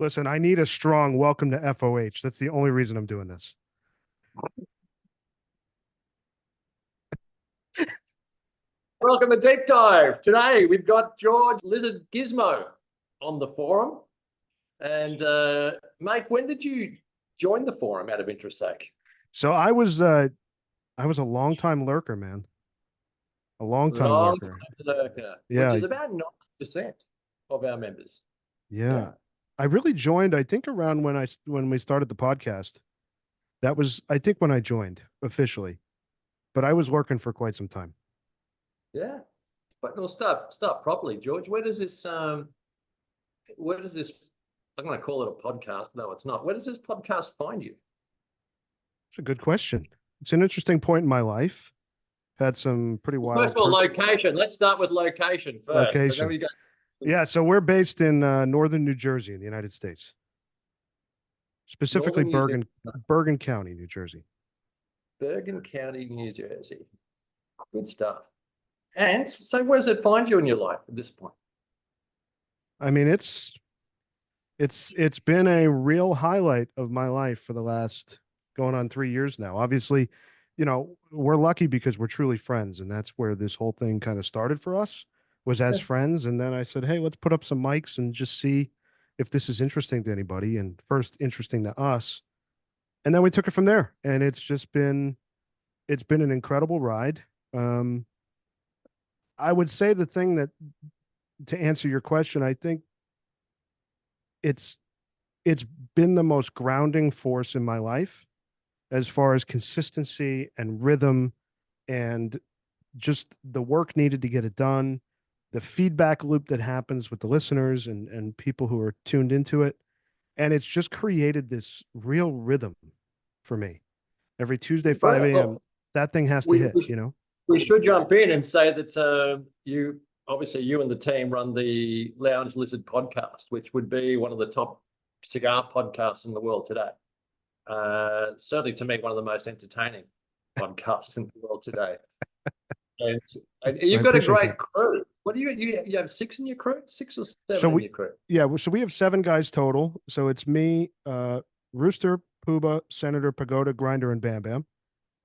Listen, I need a strong welcome to FOH. That's the only reason I'm doing this. Welcome to Deep Dive. Today we've got George LizardGizmo on the forum. And mate, when did you join the forum out of interest sake? So I was a long time lurker, man. A long time lurker. Which is about 90% of our members. Yeah. I really joined, I think around when we started the podcast. That was, I think, when I joined officially. But I was lurking for quite some time. Yeah. But we'll start properly, George. Where does this I'm going to call it a podcast. No, it's not. Where does this podcast find you? It's a good question. It's an interesting point in my life. Had some pretty wild. First of all, location. Let's start with location first. Location. Yeah, so we're based in northern New Jersey in the United States. Specifically Bergen County, New Jersey. Bergen County, New Jersey. Good stuff. And so where does it find you in your life at this point? I mean, it's been a real highlight of my life for the last going on 3 years now. Obviously, you know, we're lucky because we're truly friends, and that's where this whole thing kind of started for us, was as friends. And then I said, hey, let's put up some mics and just see if this is interesting to anybody, and first interesting to us. And then we took it from there, and it's been an incredible ride. I would say the thing that, to answer your question, I think it's been the most grounding force in my life as far as consistency and rhythm and just the work needed to get it done, the feedback loop that happens with the listeners and people who are tuned into it. And it's just created this real rhythm for me. Every Tuesday, 5 a.m., that thing has to hit, you know? We should jump in and say that you and the team run the Lounge Lizard podcast, which would be one of the top cigar podcasts in the world today. Certainly to me, one of the most entertaining podcasts in the world today. And you've got a great crew. What do you have 6 in your crew? 6 or 7 in your crew? Yeah, so we have 7 guys total. So it's me, Rooster, Pooba, Senator, Pagoda, Grinder, and Bam Bam.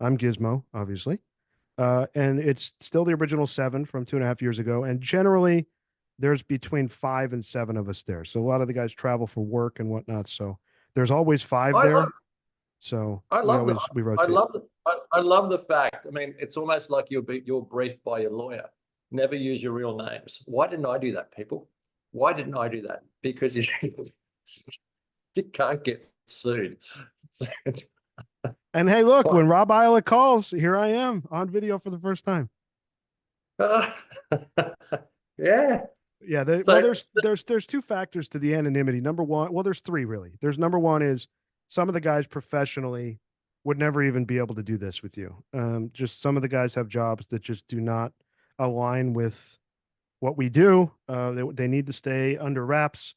I'm Gizmo, obviously. And it's still the original 7 from 2.5 years ago. And generally, there's between 5 and 7 of us there. So a lot of the guys travel for work and whatnot. So there's always 5 there. So I love we rotate. I love the fact. I mean, it's almost like you're briefed by your lawyer. Never use your real names. Why didn't I do that, people? Why didn't I do that? Because you can't get sued. And hey, look, when Rob Isla calls, here I am on video for the first time. Yeah. Yeah. There's 2 factors to the anonymity. Number one, well, there's 3 really. There's number one is some of the guys professionally would never even be able to do this with you. Just some of the guys have jobs that just do not align with what we do. They need to stay under wraps.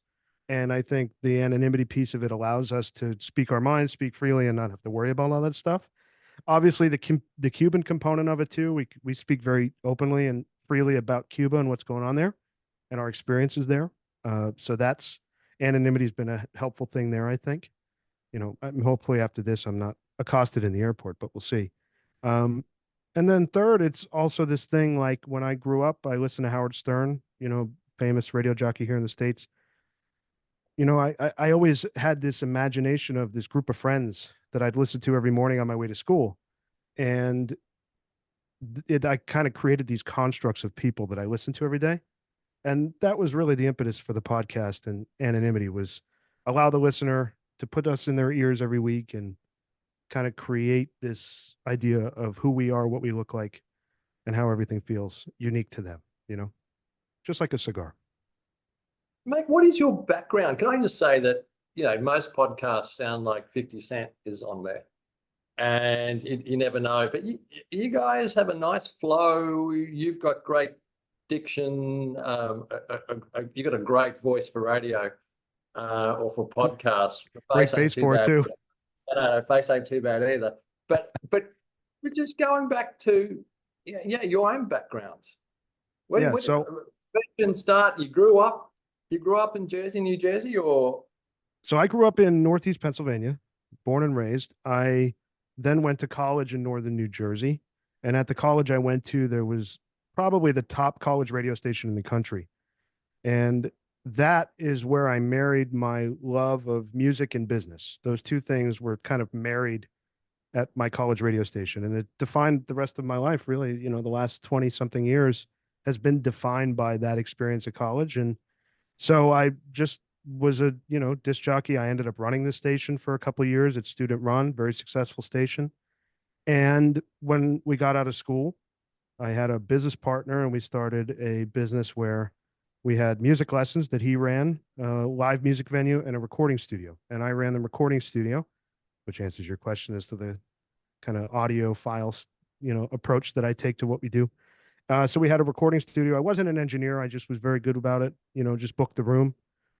And I think the anonymity piece of it allows us to speak our minds, speak freely, and not have to worry about all that stuff. Obviously, the Cuban component of it too. We speak very openly and freely about Cuba and what's going on there, and our experiences there. So that's anonymity has been a helpful thing there, I think. You know, hopefully after this, I'm not accosted in the airport, but we'll see. And then third, it's also this thing like when I grew up, I listened to Howard Stern, you know, famous radio jockey here in the States. You know, I always had this imagination of this group of friends that I'd listen to every morning on my way to school. And I kind of created these constructs of people that I listened to every day. And that was really the impetus for the podcast and anonymity, was allow the listener to put us in their ears every week and kind of create this idea of who we are, what we look like, and how everything feels unique to them, you know, just like a cigar. Mate, what is your background? Can I just say that, you know, most podcasts sound like 50 Cent is on there, and you never know. But you guys have a nice flow. You've got great diction. You've got a great voice for radio or for podcasts. Great face for it too. No, face ain't too bad either. But we're just going back to your own background. When start? You grew up in New Jersey, or So I grew up in Northeast Pennsylvania, born and raised. I then went to college in Northern New Jersey. And at the college I went to, there was probably the top college radio station in the country. And that is where I married my love of music and business. Those two things were kind of married at my college radio station. And it defined the rest of my life, really. You know, the last 20 something years has been defined by that experience at college. And so I just was a, disc jockey. I ended up running the station for a couple of years. It's student run, very successful station. And when we got out of school, I had a business partner and we started a business where we had music lessons that he ran, a live music venue and a recording studio. And I ran the recording studio, which answers your question as to the kind of audio files, approach that I take to what we do. So we had a recording studio. I wasn't an engineer. I just was very good about it. Just booked the room,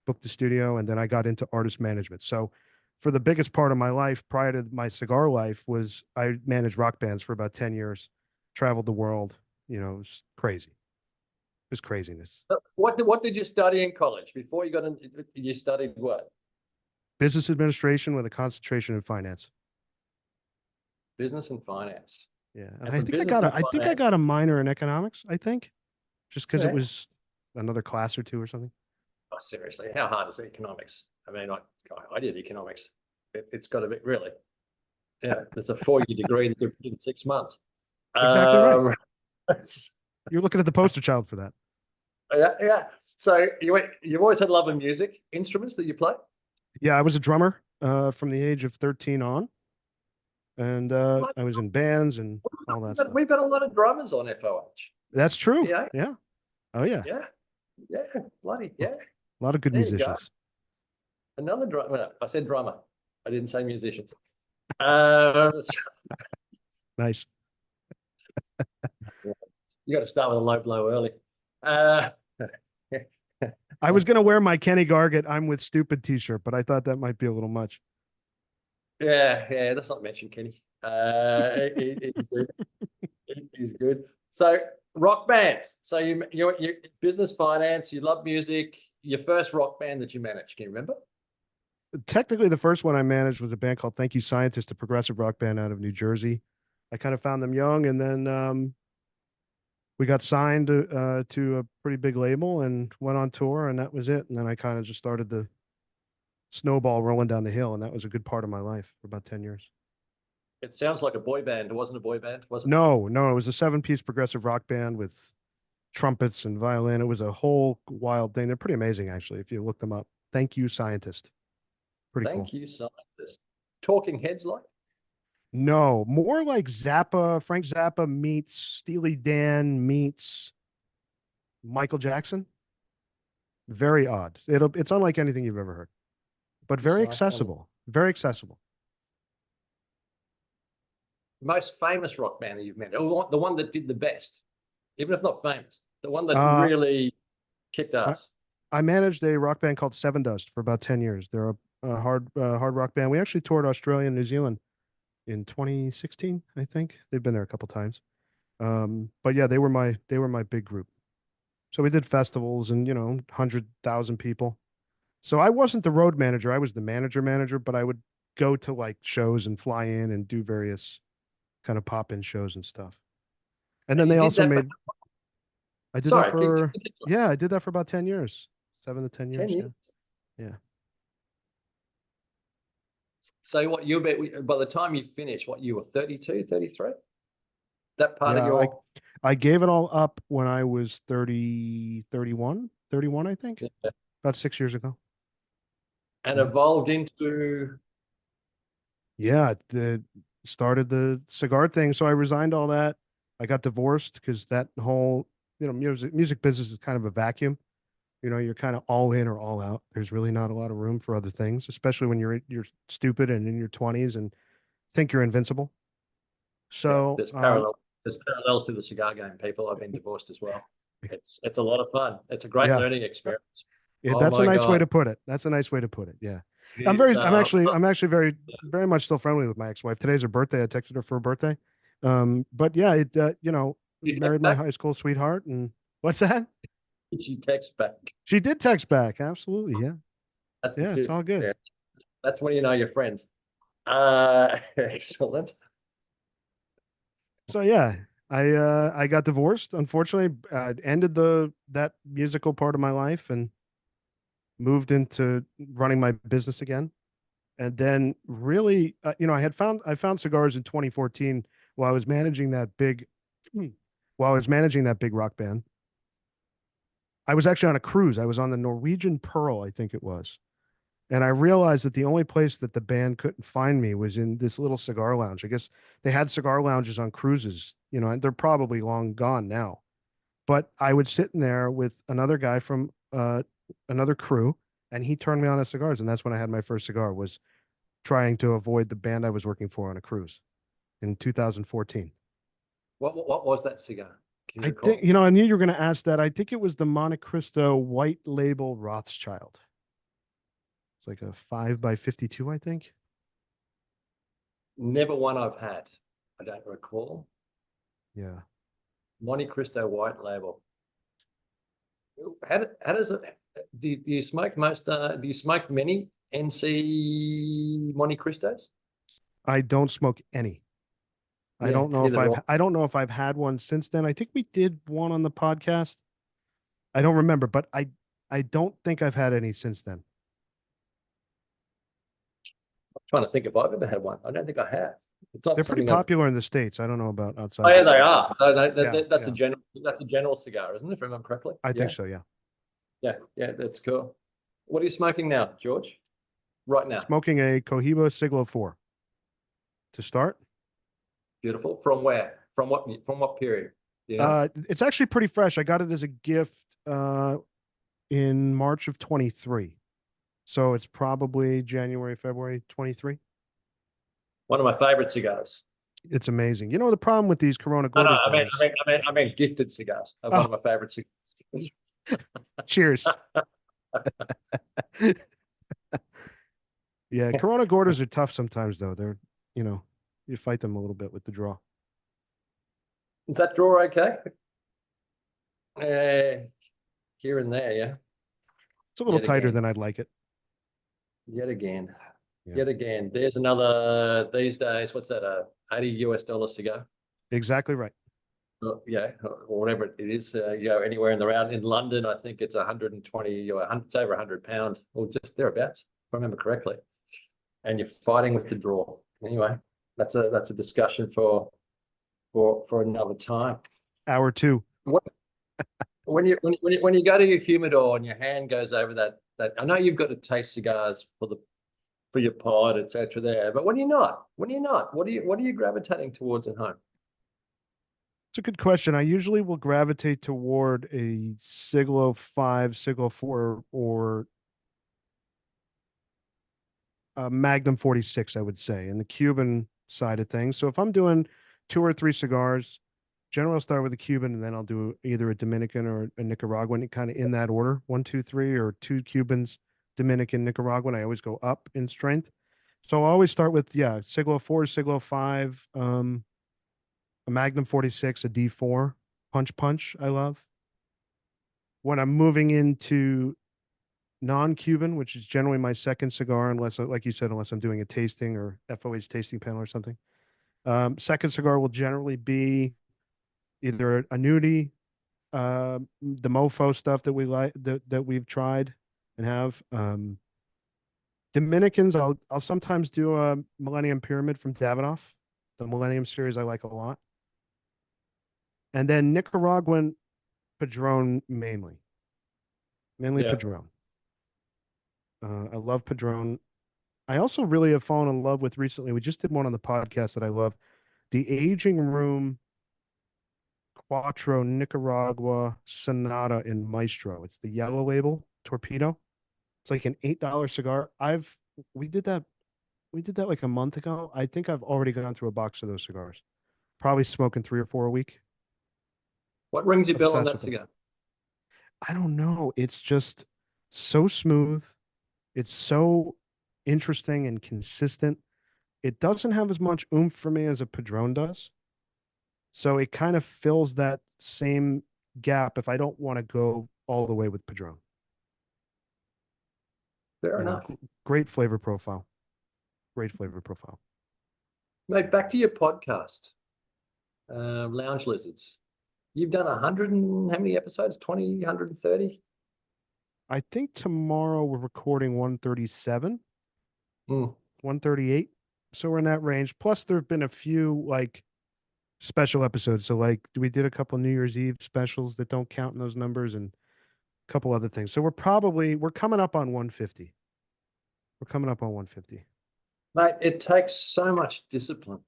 booked the studio, and then I got into artist management. So for the biggest part of my life prior to my cigar life was I managed rock bands for about 10 years, traveled the world. It was crazy. It was craziness. What did you study in college before you got in? You studied what? Business administration with a concentration in finance. Business and finance. Yeah, and I think I got a minor in economics. I think, just because it was another class or two or something. Oh, seriously, how hard is economics? I mean, I did economics. It's got to be really. Yeah, it's a 4-year degree that you did in 6 months. Exactly right. You're looking at the poster child for that. Yeah. So you've always had love of music, instruments that you play? Yeah, I was a drummer from the age of 13 on. And I was in bands and all that stuff. We've got a lot of drummers on FOH. That's true. Yeah. Oh, yeah. Yeah. Bloody, yeah. A lot of good musicians. Another drummer. No, I said drummer. I didn't say musicians. Nice. You got to start with a low blow early. I was going to wear my Kenny Gargett "I'm with Stupid" t-shirt, but I thought that might be a little much. Yeah. Let's not mention Kenny. He's good. He's good. So rock bands. So you business finance. You love music. Your first rock band that you managed, can you remember? Technically, the first one I managed was a band called Thank You Scientist, a progressive rock band out of New Jersey. I kind of found them young, and then we got signed to a pretty big label and went on tour, and that was it. And then I kind of just started the snowball rolling down the hill, and that was a good part of my life for about 10 years. It sounds like a boy band. It wasn't a boy band, was it? No, it was a 7-piece progressive rock band with trumpets and violin. It was a whole wild thing. They're pretty amazing, actually, if you look them up. Thank You Scientist. Pretty cool. Thank You Scientist. Talking Heads like? No, more like Zappa. Frank Zappa meets Steely Dan meets Michael Jackson. Very odd. It's unlike anything you've ever heard, but very accessible. Very accessible. Most famous rock band that you've met, or the one that did the best, even if not famous, the one that really kicked ass. I managed a rock band called Seven Dust for about 10 years. They're a hard rock band. We actually toured Australia and New Zealand in 2016, I think. They've been there a couple times. But yeah, they were my big group. So we did festivals and 100,000 people. So I wasn't the road manager. I was the manager, but I would go to like shows and fly in and do various kind of pop-in shows and stuff. And then they also made I did that for I did that for about 10 years. 7 to 10 years. 10 years. Yeah. So what by the time you finished, you were 32, 33? That part of your I gave it all up when I was 31, I think. Yeah. About 6 years ago. And evolved into started the cigar thing. So I resigned all that. I got divorced because that whole, music business is kind of a vacuum. You're kind of all in or all out. There's really not a lot of room for other things, especially when you're stupid and in your 20s and think you're invincible. So there's parallels to the cigar game, people. I've been divorced as well. It's a lot of fun. It's a great learning experience. Yeah, that's a nice way to put it. That's a nice way to put it. Yeah. I'm actually very, very much still friendly with my ex-wife. Today's her birthday. I texted her for her birthday. But yeah, married my high school sweetheart. And what's that? She text back. She did text back. Absolutely. Yeah. It's all good. That's when you know your friends. Excellent. So yeah, I got divorced. Unfortunately, ended that musical part of my life and moved into running my business again. And then really, I found cigars in 2014 while I was managing that big, while I was managing that big rock band. I was actually on a cruise. I was on the Norwegian Pearl, I think it was. And I realized that the only place that the band couldn't find me was in this little cigar lounge. I guess they had cigar lounges on cruises, and they're probably long gone now. But I would sit in there with another guy from another crew, and he turned me on to cigars, and that's when I had my first cigar. Was trying to avoid the band I was working for on a cruise in 2014. What was that cigar? Can you I think, recall? I knew you were going to ask that. I think it was the Monte Cristo White Label Rothschild. It's like a 5 by 52, I think. Never one I've had. I don't recall. Yeah. Monte Cristo White Label. How does it? Do you smoke most? Do you smoke many NC Monte Cristos? I don't smoke any. Yeah, neither do I. I don't know if I've had one since then. I think we did one on the podcast. I don't remember, but I don't think I've had any since then. I'm trying to think if I've ever had one. I don't think I have. It's not They're pretty something I've. popular in the States. I don't know about Oh outside the yeah, they States. are. Yeah, That's a yeah. general cigar, isn't it? If I remember correctly. I Yeah, think so, yeah. yeah. That's cool. What are you smoking now, George? Right now. Smoking a Cohiba Siglo 4 to start. Beautiful. From where? From what? From what period? You know? It's actually pretty fresh. I got it as a gift in March of 23. So it's probably January, February 23. One of my favorite cigars. It's amazing. The problem with these Corona No, no, Gordas though is I mean gifted cigars. One of oh, my favorite cigars. cheers. Yeah, Corona Gordas are tough sometimes though. They're, you fight them a little bit with the draw. Is that drawer okay? Here and there, yeah. It's a little Yet tighter again. than I'd like it. Yet again. Yeah. Yet again. There's another these days. What's that? $80 US to go. Exactly right. Yeah, or whatever it is. Anywhere in the round in London, I think it's 120 or it's over £100 or just thereabouts, if I remember correctly. And you're fighting with the draw. Anyway, that's a discussion for another time. Hour 2. What when you go to your humidor and your hand goes over that I know you've got to taste cigars for your pod, etc. there, but when you're not, what are you gravitating towards at home? It's a good question. I usually will gravitate toward a Siglo 5, Siglo 4, or a Magnum 46, I would say, in the Cuban side of things. So if I'm doing 2 or 3 cigars, generally I'll start with a Cuban and then I'll do either a Dominican or a Nicaraguan, kind of in that order, 1, 2, 3, or 2 Cubans, Dominican, Nicaraguan. I always go up in strength. So I always start with, Siglo 4, Siglo 5, a Magnum 46, a D4, punch, I love. When I'm moving into non-Cuban, which is generally my second cigar, unless, like you said, unless I'm doing a tasting or FOH tasting panel or something. Second cigar will generally be either a nudie, the mofo stuff that we like that we've tried and have. Dominicans, I'll sometimes do a Millennium Pyramid from Davidoff. The Millennium series I like a lot. And then Nicaraguan Padrón mainly Yeah. Padrón. I love Padrón. I also really have fallen in love with recently. We just did one on the podcast that I love, the Aging Room Quattro Nicaragua Sonata in Maestro. It's the yellow label torpedo. It's like an $8 cigar. We did that like a month ago. I think I've already gone through a box of those cigars. Probably smoking 3 or 4 a week. What rings your bell on Obsessed that with them. cigar? I don't know. It's just so smooth. It's so interesting and consistent. It doesn't have as much oomph for me as a Padrón does. So it kind of fills that same gap if I don't want to go all the way with Padrón. Fair enough. Great flavor profile. great flavor profile. Mate, back to your podcast, Lounge Lizards. You've done 100 and how many episodes? 20, 130? I think tomorrow we're recording 137, 138. So we're in that range. Plus, there have been a few like special episodes. So like we did a couple New Year's Eve specials that don't count in those numbers and a couple other things. So we're coming up on 150. We're coming up on 150. Mate, it takes so much discipline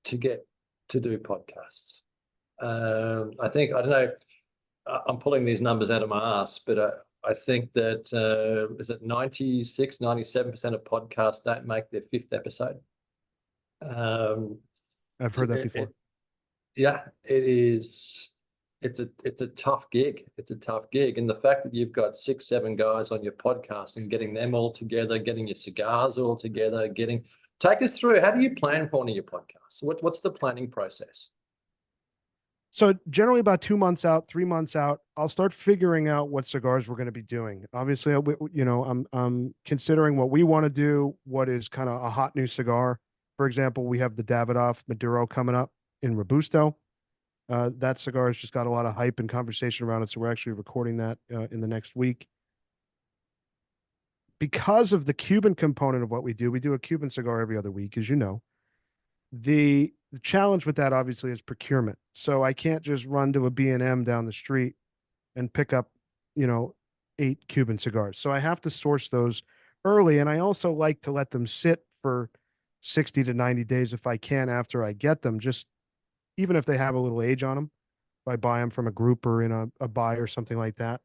to get to do podcasts. I think, I don't know, I'm pulling these numbers out of my ass, but I think that is it 96, 97% of podcasts don't make their fifth episode. I've heard that before. Yeah, it is. It's a tough gig. It's a tough gig. And the fact that you've got 6, 7 guys on your podcast and getting them all together, getting your cigars all together, take us through, how do you plan for one of your podcasts? What's the planning process? So generally about 2 months out, 3 months out, I'll start figuring out what cigars we're going to be doing. Obviously, I'm considering what we want to do, what is kind of a hot new cigar. For example, we have the Davidoff Maduro coming up in Robusto. That cigar has just got a lot of hype and conversation around it, so we're actually recording that in the next week. Because of the Cuban component of what we do a Cuban cigar every other week, as you know. The challenge with that obviously is procurement. So I can't just run to a B&M down the street and pick up, 8 Cuban cigars. So I have to source those early. And I also like to let them sit for 60 to 90 days if I can after I get them, just even if they have a little age on them, if I buy them from a group or in a buy or something like that.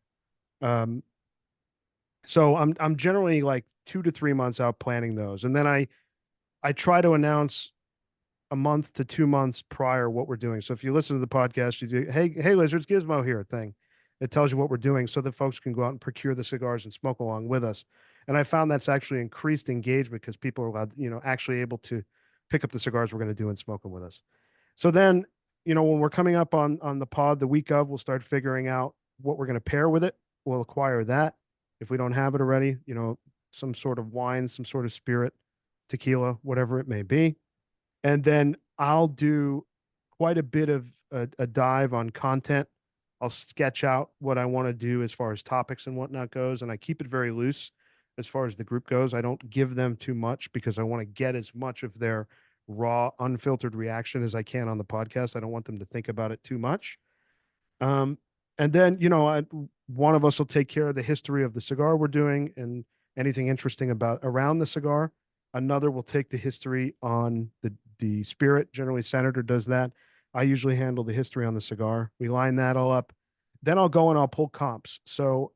So I'm generally like 2 to 3 months out planning those. And then I try to announce a month to 2 months prior what we're doing. So if you listen to the podcast, you do, hey, LizardGizmo here thing. It tells you what we're doing so that folks can go out and procure the cigars and smoke along with us. And I found that's actually increased engagement because people are allowed, actually able to pick up the cigars we're going to do and smoke them with us. So then, when we're coming up on the pod the week of, we'll start figuring out what we're going to pair with it. We'll acquire that. If we don't have it already, some sort of wine, some sort of spirit, tequila, whatever it may be. And then I'll do quite a bit of a dive on content. I'll sketch out what I want to do as far as topics and whatnot goes. And I keep it very loose as far as the group goes. I don't give them too much because I want to get as much of their raw, unfiltered reaction as I can on the podcast. I don't want them to think about it too much. And then, one of us will take care of the history of the cigar we're doing and anything interesting around the cigar. Another will take the history on the spirit. Generally, Senator does that. I usually handle the history on the cigar. We line that all up. Then I'll go and I'll pull comps. So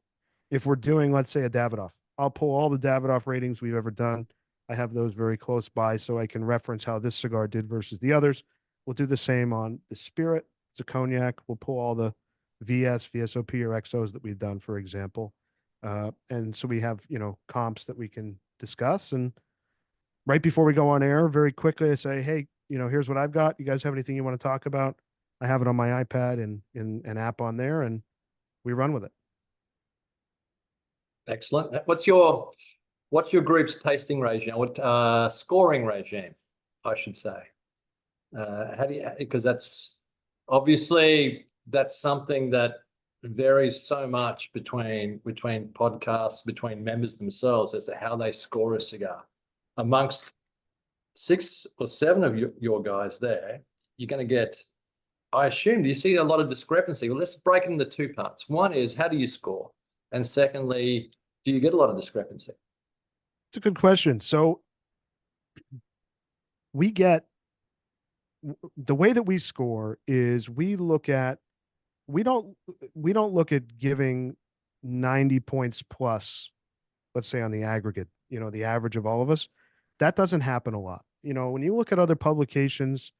if we're doing, let's say, a Davidoff, I'll pull all the Davidoff ratings we've ever done. I have those very close by so I can reference how this cigar did versus the others. We'll do the same on the spirit. It's a cognac. We'll pull all the VSOP or XOs that we've done, for example. And so we have, comps that we can discuss. And right before we go on air, very quickly, I say, hey, here's what I've got. You guys have anything you want to talk about? I have it on my iPad and in an app on there, and we run with it. Excellent. What's your group's tasting regime? What scoring regime, I should say? How do you? Because that's obviously something that varies so much between podcasts, between members themselves as to how they score a cigar. Amongst 6 or 7 of your guys there, you're going to get, I assume, do you see a lot of discrepancy? Well, let's break it into 2 parts. One is, how do you score? And secondly, do you get a lot of discrepancy? It's a good question. So we get, the way that we score is we don't look at giving 90 points plus, let's say on the aggregate, the average of all of us. That doesn't happen a lot. When you look at other publications,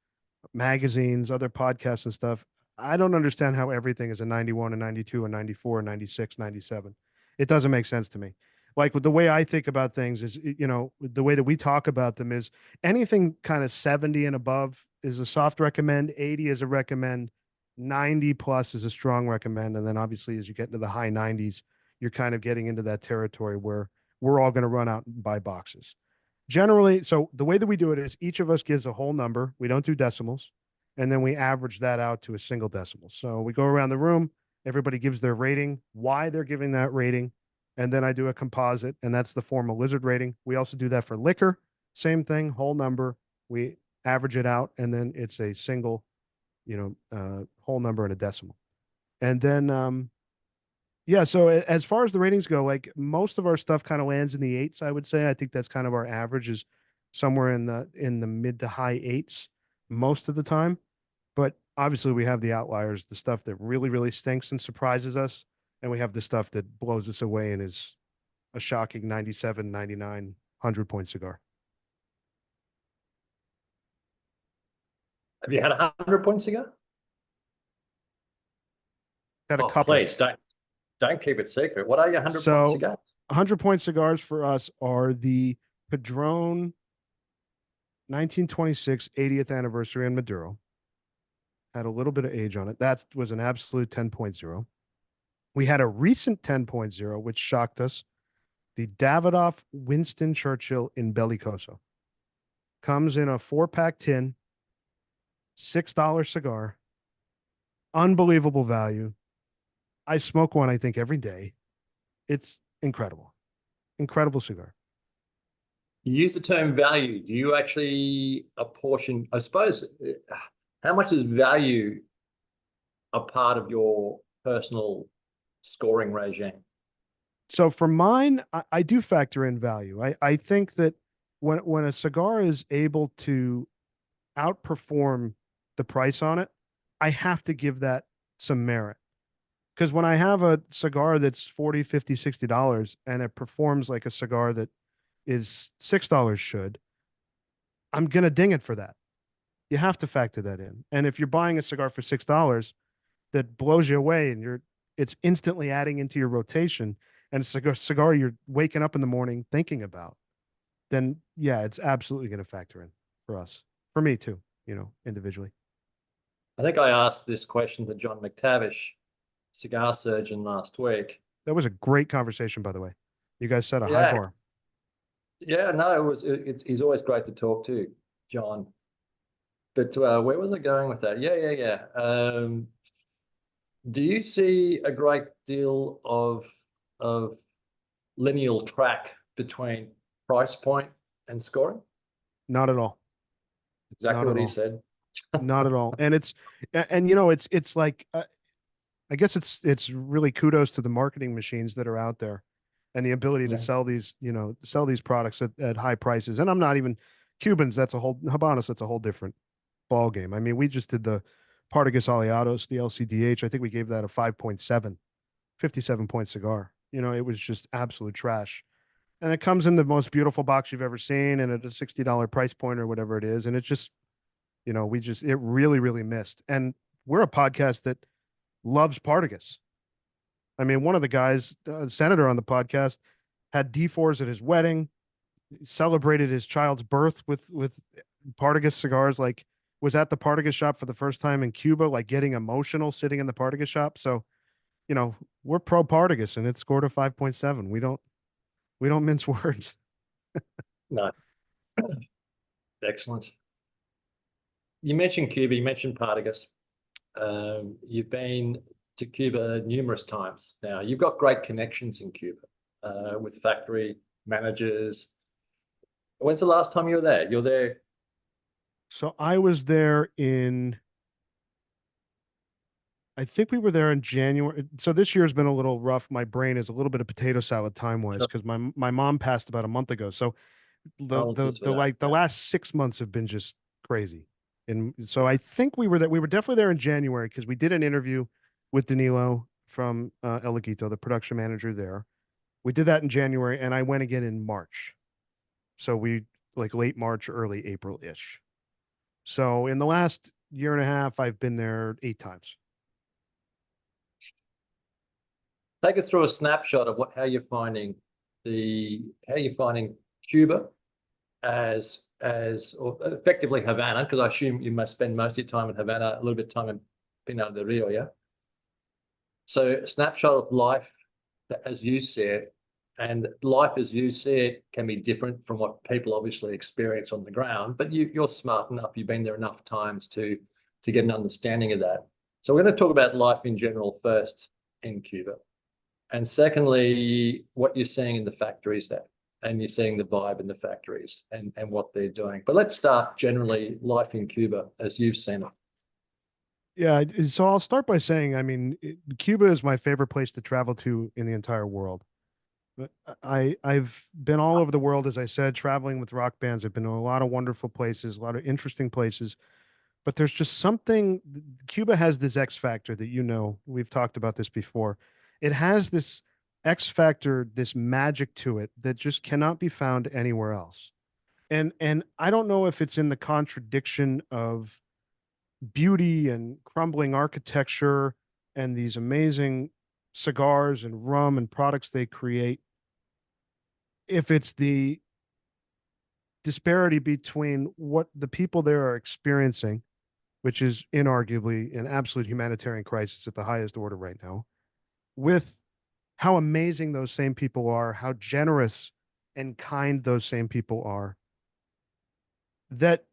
magazines, other podcasts and stuff, I don't understand how everything is a 91, a 92, a 94, a 96, 97. It doesn't make sense to me. Like the way I think about things is, the way that we talk about them is anything kind of 70 and above is a soft recommend, 80 is a recommend, 90 plus is a strong recommend. And then obviously as you get into the high 90s, you're kind of getting into that territory where we're all going to run out and buy boxes. Generally, so the way that we do it is each of us gives a whole number. We don't do decimals. And then we average that out to a single decimal. So we go around the room, everybody gives their rating, why they're giving that rating. And then I do a composite, and that's the formal Lizard rating. We also do that for liquor. Same thing, whole number. We average it out, and then it's a single, whole number and a decimal. And then yeah, so as far as the ratings go, like most of our stuff kind of lands in the eights, I would say. I think that's kind of our average is somewhere in the mid to high eights most of the time. But obviously we have the outliers, the stuff that really, really stinks and surprises us. And we have the stuff that blows us away and is a shocking 97, 99, 100 point cigar. Have you had a 100-point cigar? Had a Oh, couple. please don't keep it secret. What are your 100-point cigars? 100-point cigars for us are the Padrón 1926 80th anniversary in Maduro. Had a little bit of age on it. That was an absolute 10.0. We had a recent 10.0, which shocked us. The Davidoff Winston Churchill in Belicoso. Comes in a 4-pack tin, $6 cigar. Unbelievable value. I smoke one, I think, every day. It's incredible. Incredible cigar. You use the term value. Do you actually apportion, I suppose, how much is value a part of your personal scoring regime? So for mine, I do factor in value. I think that when a cigar is able to outperform the price on it, I have to give that some merit. Because when I have a cigar that's 40, 50, $60 and it performs like a cigar that is $6 should, I'm going to ding it for that. You have to factor that in. And if you're buying a cigar for $6 that blows you away and it's instantly adding into your rotation and it's a cigar you're waking up in the morning thinking about, then yeah, it's absolutely going to factor in for us. For me too, individually. I think I asked this question to John McTavish, cigar surgeon, last week. That was a great conversation, by the way. You guys set a high bar. Yeah, no, he's always great to talk to, John. But where was I going with that? Yeah. Do you see a great deal of lineal track between price point and scoring? Not at all. Exactly what he said. Not at all. And it's like I guess it's really kudos to the marketing machines that are out there and the ability to sell these products at high prices. And I'm not even Cubans. Habanos. That's a whole different ball game. I mean, we just did the Partagas Aliados, the LCDH. I think we gave that a 5.7, 57-point cigar. It was just absolute trash. And it comes in the most beautiful box you've ever seen and at a $60 price point or whatever it is. And it just, it really, really missed. And we're a podcast that loves Partagas. I mean, one of the guys, senator on the podcast, had D4s at his wedding, celebrated his child's birth with Partagas cigars, like was at the Partagas shop for the first time in Cuba, like getting emotional sitting in the Partagas shop. So, we're pro Partagas and it scored a 5.7. We don't mince words. No. Excellent. You mentioned Cuba, you mentioned Partagas. You've been to Cuba numerous times now. You've got great connections in Cuba with factory managers. When's the last time you were there? You're there. So I was there I think we were there in January. So this year's been a little rough. My brain is a little bit of potato salad time-wise because my mom passed about a month ago. So the last 6 months have been just crazy. And so I think we were definitely there in January because we did an interview with Danilo from El Laguito, the production manager there. We did that in January and I went again in March. So we like late March, early April-ish. So in the last year and a half, I've been there 8 times. Take us through a snapshot of how you're finding Cuba as or effectively Havana, because I assume you must spend most of your time in Havana, a little bit of time in Pinar del Rio, yeah? So a snapshot of life as you see it And life as you see it can be different from what people obviously experience on the ground, but you're smart enough, you've been there enough times to get an understanding of that. So we're going to talk about life in general first in Cuba. And secondly, what you're seeing in the factories there, and you're seeing the vibe in the factories and what they're doing. But let's start generally life in Cuba as you've seen it. Yeah, so I'll start by saying, I mean, Cuba is my favorite place to travel to in the entire world. But I've been all over the world, as I said, traveling with rock bands. I've been to a lot of wonderful places, a lot of interesting places. But there's just something. Cuba has this X factor that, we've talked about this before. It has this X factor, this magic to it that just cannot be found anywhere else. And I don't know if it's in the contradiction of beauty and crumbling architecture and these amazing cigars and rum and products they create, if it's the disparity between what the people there are experiencing, which is inarguably an absolute humanitarian crisis at the highest order right now, with how amazing those same people are, how generous and kind those same people are, that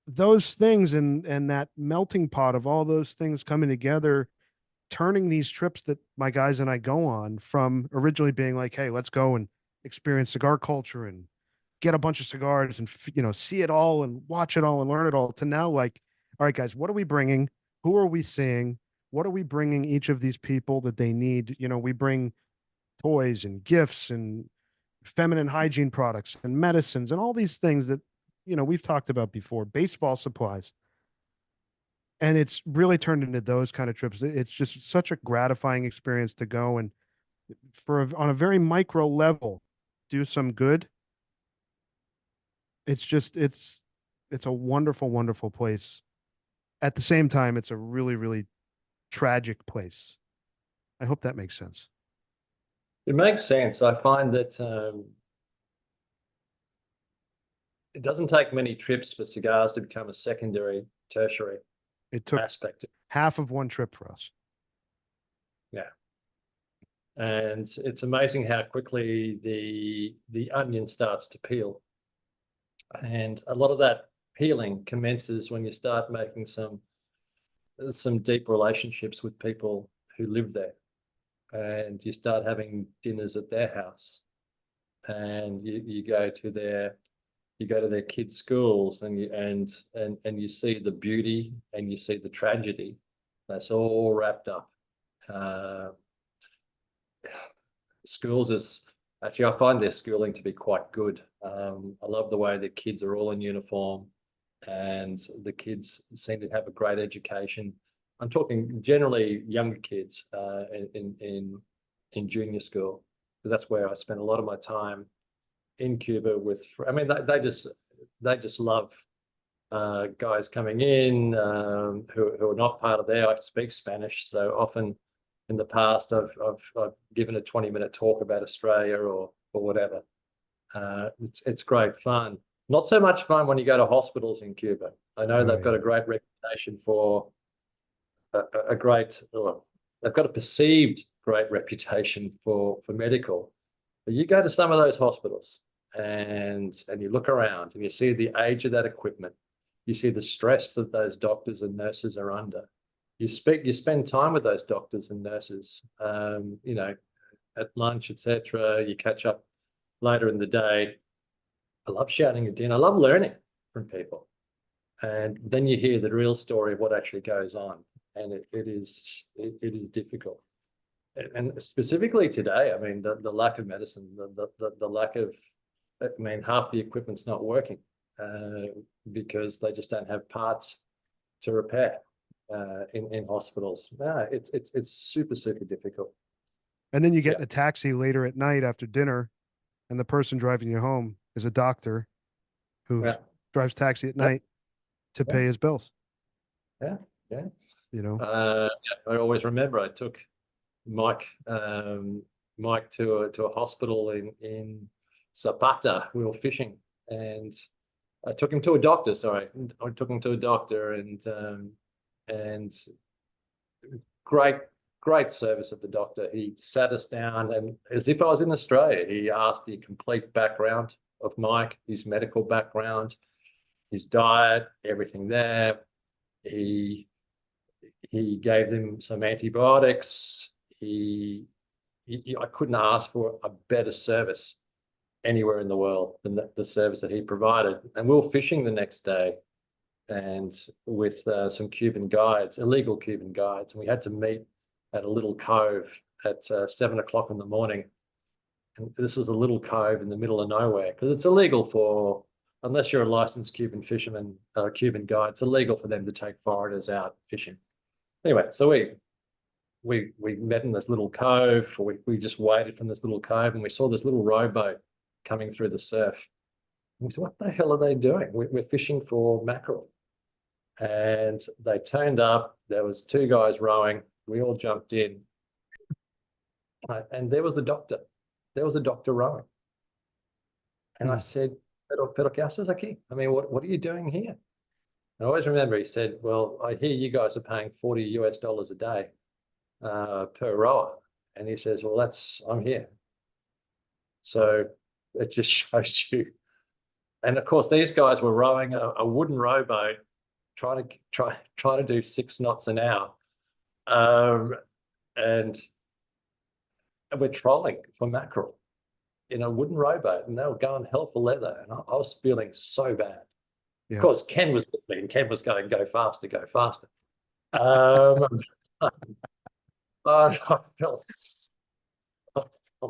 those things and that melting pot of all those things coming together, turning these trips that my guys and I go on from originally being like, hey, let's go and experience cigar culture and get a bunch of cigars and see it all and watch it all and learn it all, to now like, all right, guys, what are we bringing? Who are we seeing? What are we bringing each of these people that they need? We bring toys and gifts and feminine hygiene products and medicines and all these things that we've talked about before, baseball supplies. And it's really turned into those kind of trips. It's just such a gratifying experience to go and on a very micro level do some good. It's a wonderful, wonderful place. At the same time, it's a really, really tragic place. I hope that makes sense. It makes sense. I find that it doesn't take many trips for cigars to become a secondary, tertiary It took aspect. half of one trip for us. Yeah. And it's amazing how quickly the onion starts to peel. And a lot of that peeling commences when you start making some deep relationships with people who live there. And you start having dinners at their house. And you go to their kids' schools, and you see the beauty and you see the tragedy that's all wrapped up. Schools is actually, I find their schooling to be quite good. I love the way the kids are all in uniform, and the kids seem to have a great education. I'm talking generally younger kids in junior school. That's where I spent a lot of my time in Cuba with. I mean, they just love guys coming in who are not part of there. I speak Spanish, so often in the past I've given a 20-minute talk about Australia or whatever. It's great fun. Not so much fun when you go to hospitals in Cuba. I know they've got a great reputation for they've got a perceived great reputation for medical. But you go to some of those hospitals and you look around and you see the age of that equipment. You see the stress that those doctors and nurses are under. You spend time with those doctors and nurses, at lunch, etc. You catch up later in the day. I love shouting at dinner. I love learning from people. And then you hear the real story of what actually goes on. And it is difficult. And specifically today, I mean, the lack of medicine, the lack of, I mean, half the equipment's not working because they just don't have parts to repair in hospitals. No, it's super, super difficult. And then you get in a taxi later at night after dinner, and the person driving you home is a doctor who drives taxi at night to pay his bills. Yeah, yeah. I always remember I took Mike to a hospital in Zapata. We were fishing, and I took him to a doctor. Sorry, I took him to a doctor, and great great service of the doctor. He sat us down, and as if I was in Australia, he asked the complete background of Mike, his medical background, his diet, everything there. He gave them some antibiotics. I couldn't ask for a better service anywhere in the world than the service that he provided. And we were fishing the next day, and with some Cuban guides, illegal Cuban guides, and we had to meet at a little cove at 7 o'clock in the morning. And this was a little cove in the middle of nowhere, because it's illegal for, unless you're a licensed Cuban fisherman, Cuban guide, it's illegal for them to take foreigners out fishing. Anyway, so we met in this little cove. We just waited from this little cove, and we saw this little rowboat coming through the surf. And we said, what the hell are they doing? We're fishing for mackerel. And they turned up. There was 2 guys rowing. We all jumped in. And there was the doctor. There was a doctor rowing. And I said, pero qué haces aquí? I mean, what are you doing here? And I always remember he said, well, I hear you guys are paying $40 US a day per rower. And he says, well, I'm here. So it just shows you. And of course, these guys were rowing a wooden rowboat, trying to do 6 knots an hour. And we're trolling for mackerel in a wooden rowboat, and they were going hell for leather. And I was feeling so bad. Yeah. Of course, Ken was with me, and Ken was going, go faster, go faster. I felt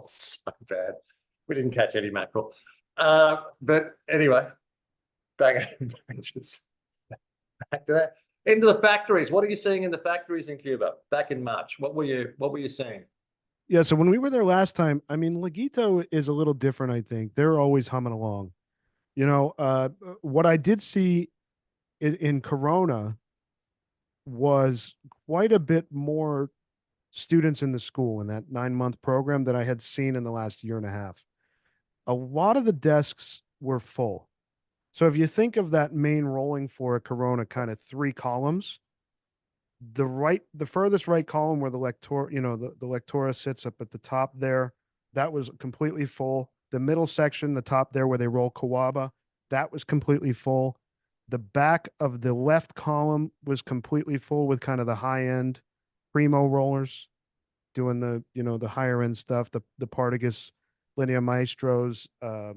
so bad. We didn't catch any mackerel. But anyway, back to that. Into the factories. What are you seeing in the factories in Cuba back in March? What were you seeing? Yeah, so when we were there last time, I mean, Laguito is a little different, I think. They're always humming along. You know, what I did see in Corona was quite a bit more students in the school in that 9-month program that I had seen in the last year and a half. A lot of the desks were full. So if you think of that main rolling floor at Corona, kind of 3 columns, the furthest right column where the the lectora sits up at the top there, that was completely full. The middle section, the top there where they roll Kawaba, that was completely full. The back of the left column was completely full with kind of the high end primo rollers doing the higher end stuff, the Partagas, Linea Maestros, a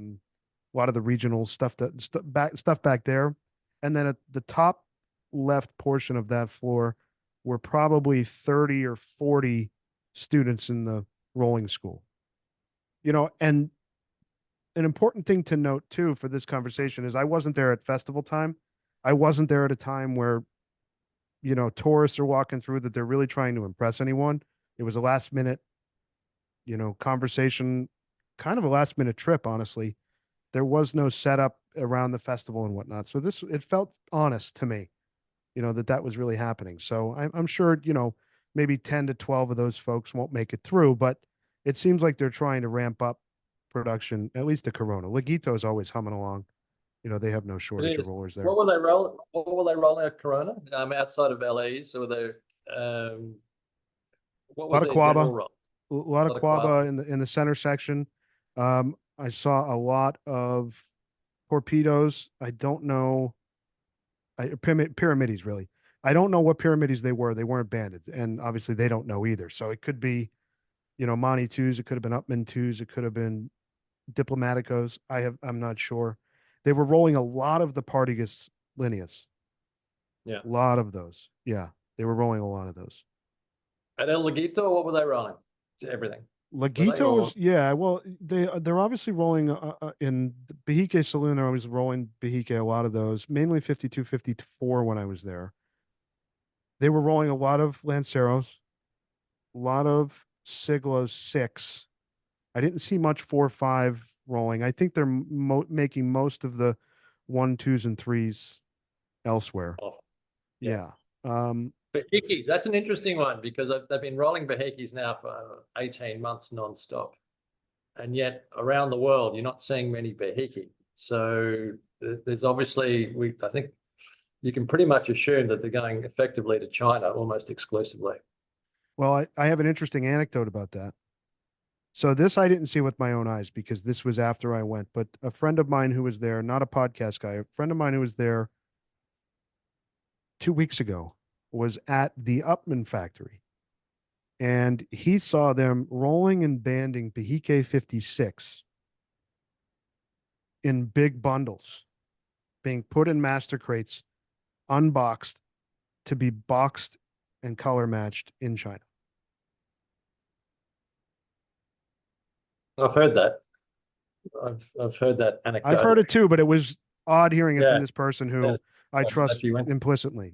lot of the regional stuff back there. And then at the top left portion of that floor were probably 30 or 40 students in the rolling school. And an important thing to note too for this conversation is I wasn't there at festival time. I wasn't there at a time where, tourists are walking through that they're really trying to impress anyone. It was a last minute, conversation, kind of a last minute trip, honestly. There was no setup around the festival and whatnot. So it felt honest to me, that was really happening. So I'm sure, maybe 10 to 12 of those folks won't make it through, but it seems like they're trying to ramp up production, at least at Corona. Laguito is always humming along. They have no shortage of rollers there. What were they rolling at Corona? Outside of LEs, or were what was a lot of Quaba, roll? a lot of Quaba in the center section. I saw a lot of torpedoes. I don't know. Pyramides, really. I don't know what pyramides they were. They weren't banded, and obviously they don't know either. So it could be, Monty 2s. It could have been Upman 2s. It could have been Diplomaticos. I'm not sure. They were rolling a lot of the Partagas Lineas. Yeah. A lot of those. Yeah. They were rolling a lot of those. And then Laguito, what were they rolling? Everything. Laguito was, yeah. Well, they're obviously rolling in the Bejique Saloon. They're always rolling Bejique, a lot of those, mainly 52, 54 when I was there. They were rolling a lot of Lanceros, a lot of Siglos 6. I didn't see much 4 or 5 rolling. I think they're making most of the 1, 2s, and 3s elsewhere. Oh, yeah. Behikis, that's an interesting one because they've been rolling Behikis now for 18 months nonstop. And yet around the world, you're not seeing many Behiki. So there's obviously, I think you can pretty much assume that they're going effectively to China almost exclusively. Well, I have an interesting anecdote about that. So this I didn't see with my own eyes because this was after I went, but a friend of mine who was there, not a podcast guy, a friend of mine who was there 2 weeks ago was at the Upman factory. And he saw them rolling and banding Behike 56 in big bundles, being put in master crates, unboxed to be boxed and color matched in China. I've heard that. I've heard that anecdote. I've heard it too, but it was odd hearing it from this person Yeah. who I trust you went. implicitly,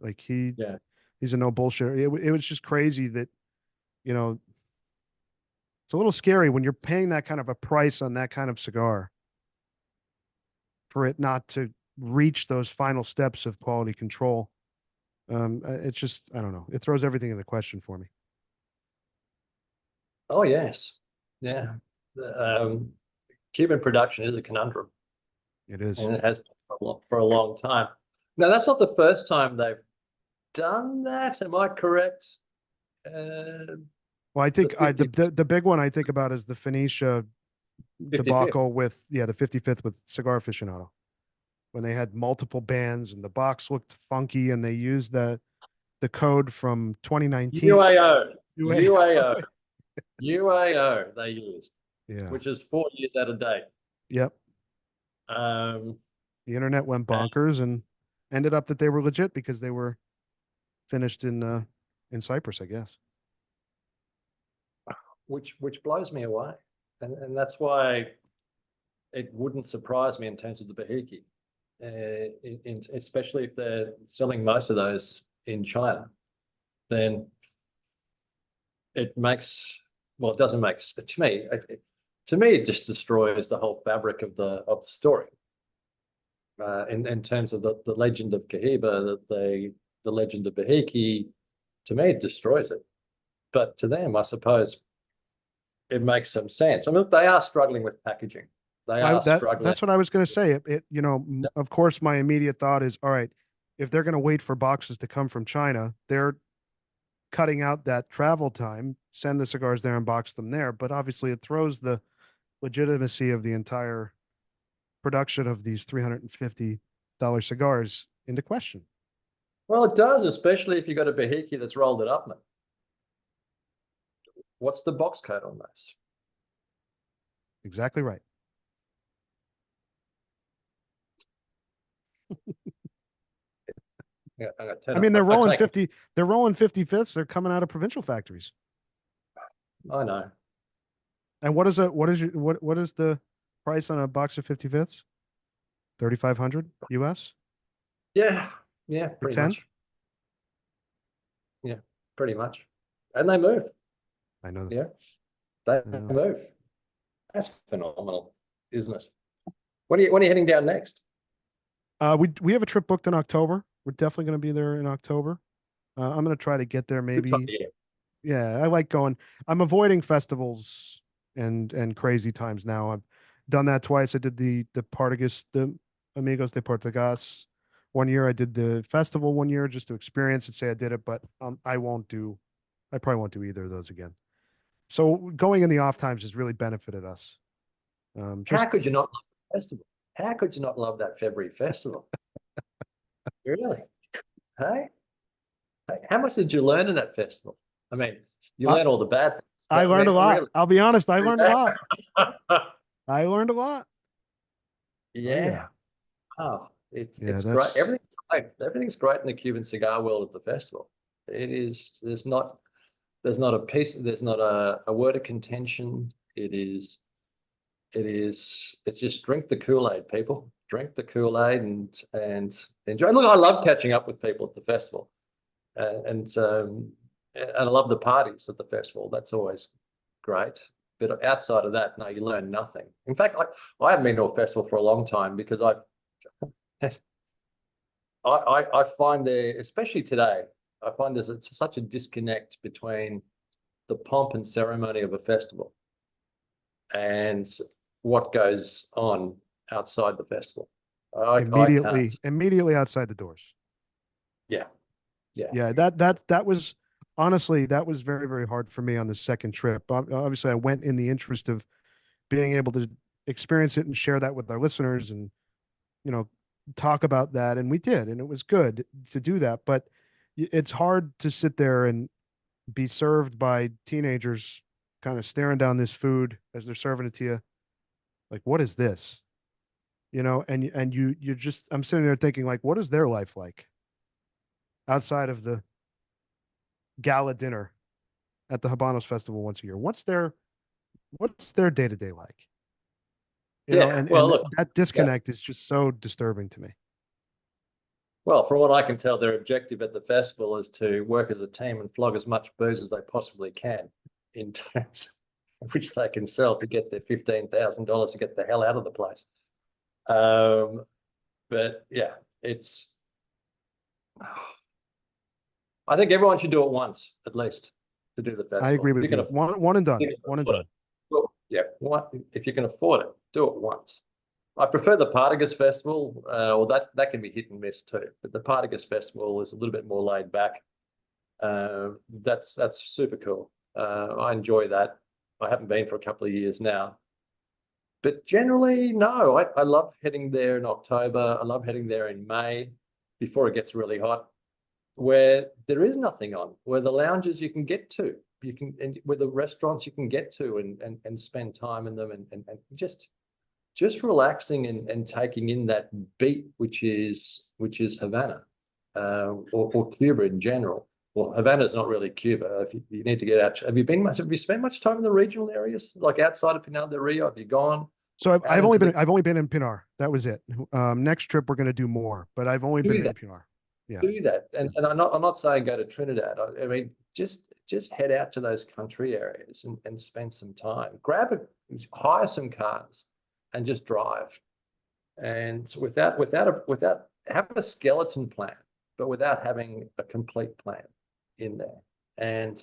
like Yeah. he's a no bullshit. It was just crazy that, it's a little scary when you're paying that kind of a price on that kind of cigar for it not to reach those final steps of quality control. It's just, I don't know. It throws everything into question for me. Oh yes. Yeah. Cuban production is a conundrum. It is. And it has been for a long time. Now, that's not the first time they've done that. Am I correct? Well, I think the big one I think about is the Phoenicia 55th. debacle with the 55th with Cigar Aficionado, when they had multiple bands and the box looked funky and they used the code from 2019 UAO they used, yeah, which is 4 years out of date. Yep. The internet went bonkers and ended up that they were legit because they were finished in Cyprus, I guess. Which blows me away, and that's why it wouldn't surprise me in terms of the Behike, especially if they're selling most of those in China. Then it doesn't make to me. It just destroys the whole fabric of the story. In terms of the legend of Cohiba, the legend of Behike, to me it destroys it. But to them, I suppose, it makes some sense. I mean, they are struggling with packaging. They are struggling. That's what I was going to say. Of course, my immediate thought is, all right, if they're going to wait for boxes to come from China, they're cutting out that travel time, send the cigars there and box them there. But obviously it throws the legitimacy of the entire production of these $350 cigars into question. Well, it does, especially if you've got a Behike that's rolled it up, man. What's the box code on those? Exactly right. Yeah, I mean, they're rolling 55ths. They're coming out of provincial factories. I know. And what is the price on a box of 55ths? 3,500 US? Yeah, pretty much. Yeah, pretty much. And they move. I know that. Yeah, they move. That's phenomenal, isn't it? When are you heading down next? We have a trip booked in October. We're definitely going to be there in October. I'm going to try to get there maybe. Yeah, I like going. I'm avoiding festivals and crazy times now. I've done that twice. I did the Partagas, the Amigos de Portugas 1 year. I did the festival 1 year just to experience and say I did it, but I probably won't do either of those again. So going in the off times has really benefited us. How could you not love the festival? How could you not love that February festival? Really? Hey? How much did you learn in that festival? I mean, you learned all the bad things. I learned a lot. Really? I'll be honest. I learned a lot. I learned a lot. Yeah. Oh, it's great. Everything's great in the Cuban cigar world at the festival. It is. There's not a piece. There's not a word of contention. It's just drink the Kool-Aid, people. Drink the Kool-Aid and enjoy. Look, I love catching up with people at the festival, and I love the parties at the festival. That's always great. But outside of that, no, you learn nothing. In fact, I haven't been to a festival for a long time because I find there, especially today, I find there's such a disconnect between the pomp and ceremony of a festival and what goes on outside the festival. Immediately outside the doors. Yeah. That was honestly, that was very, very hard for me on the second trip. Obviously, I went in the interest of being able to experience it and share that with our listeners and, you know, talk about that. And we did, and it was good to do that. But it's hard to sit there and be served by teenagers kind of staring down this food as they're serving it to you. Like, what is this? You know, and you just I'm sitting there thinking, like, what is their life like outside of the gala dinner at the Habanos Festival once a year? What's their day to day like? You know, Yeah. and Well, and look. that Yeah. disconnect is just so disturbing to me. Well, from what I can tell, their objective at the festival is to work as a team and flog as much booze as they possibly can in terms of which they can sell to get their $15,000 to get the hell out of the place. But yeah, it's. I think everyone should do it once at least to do the I agree festival. If you with can you. One and done. afford One and done. it, well, yeah, if you can afford it, do it once. I prefer the Partagas Festival, or that can be hit and miss too. But the Partagas Festival is a little bit more laid back. That's super cool. I enjoy that. I haven't been for a couple of years now, but generally, no. I love heading there in October. I love heading there in May before it gets really hot, where there is nothing on, where the lounges you can get to, and where the restaurants you can get to and spend time in them and just relaxing and taking in that beat, which is Havana, or Cuba in general. Well, Havana is not really Cuba. If you need to get out, have you spent much time in the regional areas, like outside of Pinal del Rio? Have you gone So I've, out I've into only the been I've only been in Pinar. That was it. Next trip we're going to do more, but I've only been do in that? Pinar. Yeah. Do that, and I'm not saying go to Trinidad. I mean, just head out to those country areas and spend some time. Hire some cars, and just drive. And without have a skeleton plan, but without having a complete plan in there. And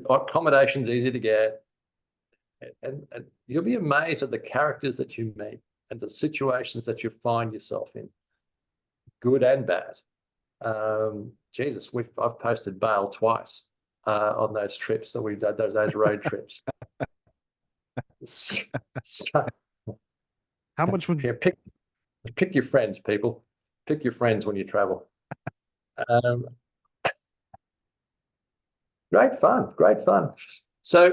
accommodation's easy to get, and you'll be amazed at the characters that you meet and the situations that you find yourself in, good and bad. Jesus, I've posted bail twice on those trips that we've done, those road trips. So, How much would yeah, pick your friends, people. Pick your friends when you travel. Um, Great fun, great fun. So,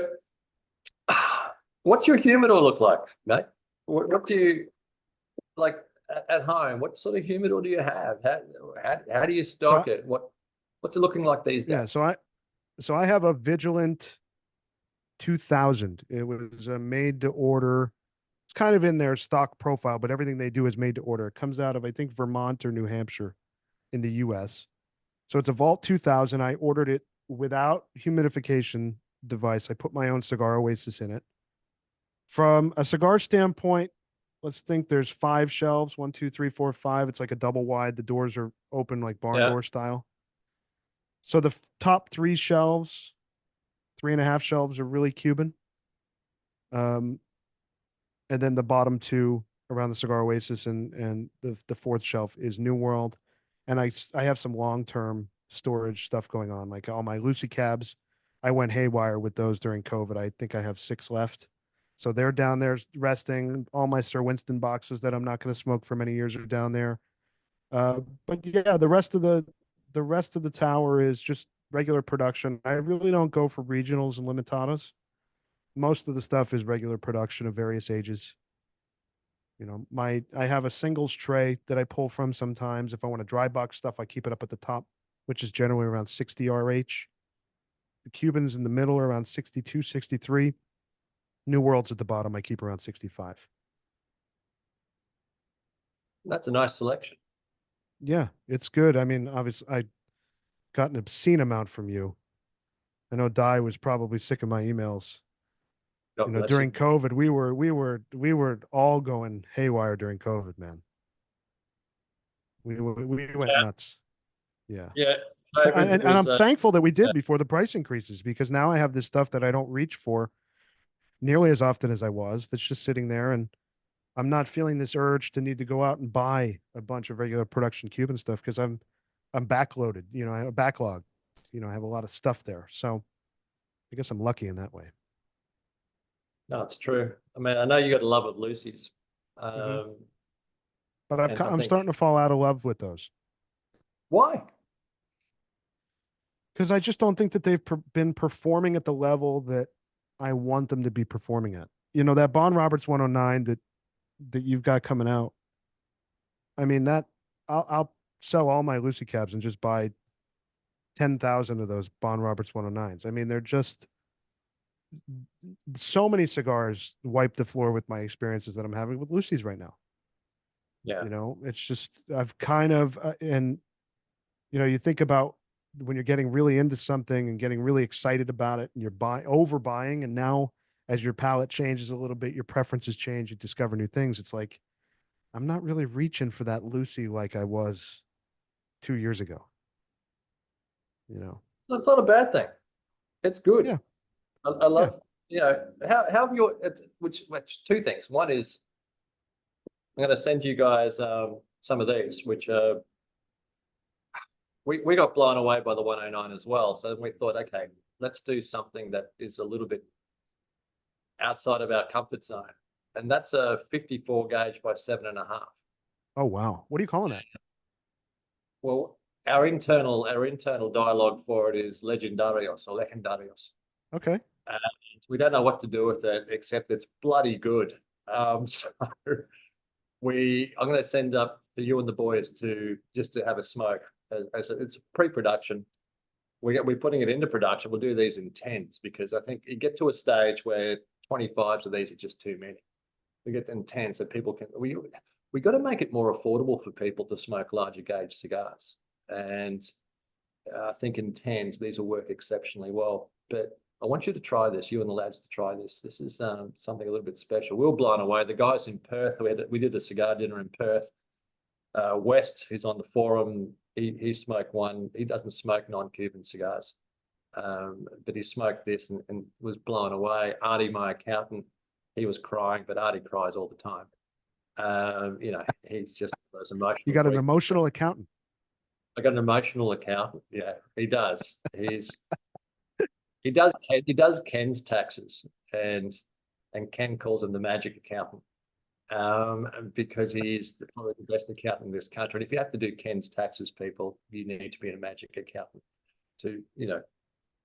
what's your humidor look like, mate? What do you like at home? What sort of humidor do you have? How do you so stock it? What's it looking like these yeah, days? so I have a Vigilant 2000. It was made to order. It's kind of in their stock profile, but everything they do is made to order. It comes out of, I think, Vermont or New Hampshire in the US. So it's a Vault 2000. I ordered it without humidification device. I put my own Cigar Oasis in it. From a cigar standpoint, let's think there's 5 shelves. One, two, three, four, five. It's like a double wide. The doors are open like barn Yeah, door style. So the top 3 shelves, 3.5 shelves are really Cuban. Um, and then the bottom two around the Cigar Oasis and the fourth shelf is New World. And I have some long term storage stuff going on, like all my Lucy cabs. I went haywire with those during COVID. I think I have 6 left. So they're down there resting. All my Sir Winston boxes that I'm not going to smoke for many years are down there. But yeah, the rest of the tower is just regular production. I really don't go for regionals and limitados. Most of the stuff is regular production of various ages. You know, I have a singles tray that I pull from sometimes. If I want to dry box stuff, I keep it up at the top, which is generally around 60 RH. The Cubans in the middle are around 62, 63. New Worlds at the bottom, I keep around 65. that's a nice selection. Yeah, it's good. I mean, obviously, I got an obscene amount from you. I know Di was probably sick of my emails. You God know, bless you. during COVID, we were all going haywire during COVID, man. We went Yeah, nuts. Yeah. yeah. And, COVID and and was I'm thankful that we uh, did before the price increases because now I have this stuff that I don't reach for nearly as often as I was. That's just sitting there, and I'm not feeling this urge to need to go out and buy a bunch of regular production Cuban stuff because I'm backloaded. You know, I have a backlog. You know, I have a lot of stuff there. So I guess I'm lucky in that way. No, it's true. I mean, I know you got a love of Lucy's. Mhm. Um, But and I I'm starting think, to fall out of love with those why? because I just don't think that they've been performing at the level that I want them to be performing at. You know, that Bond Roberts 109 that you've got coming out. I mean, that I'll sell all my Lucy cabs and just buy 10,000 of those Bond Roberts 109s. I mean, they're just so many cigars wipe the floor with my experiences that I'm having with Lucy's right now. Yeah. You know, it's just I've kind of and you know, you think about when you're getting really into something and getting really excited about it and you're overbuying, and now as your palate changes a little bit, your preferences change, you discover new things. It's like I'm not really reaching for that Lucy like I was 2 years ago. You know. So it's not a bad thing. It's good. Yeah. I Yeah. love, how have your, which two things. One is I'm going to send you guys some of these, which we got blown away by the 109 as well. So we thought, okay, let's do something that is a little bit outside of our comfort zone. And that's a 54 gauge by 7.5. Oh wow. What are you calling that? Well, our internal dialogue for it is legendarios or legendarios. Okay. And we don't know what to do with it, except it's bloody good. So I'm going to send up for you and the boys to just to have a smoke. It's pre-production. We're putting it into production. We'll do these in tens because I think you get to a stage where 25s of these are just too many. We get in tens so people can. We got to make it more affordable for people to smoke larger gauge cigars, and I think in tens these will work exceptionally well. But I want you to try this, you and the lads to try this. This is something a little bit special. We were blown away. The guys in Perth, we did a cigar dinner in Perth. West, who's on the forum, he smoked one. He doesn't smoke non-Cuban cigars, but he smoked this and was blown away. Artie, my accountant, he was crying, but Artie cries all the time. He's just those You emotional. got an emotional accountant. I got an emotional accountant. Yeah, he does. He does Ken's taxes, and Ken calls him the magic accountant, because he's probably the best accountant in this country. And if you have to do Ken's taxes, people, you need to be a magic accountant.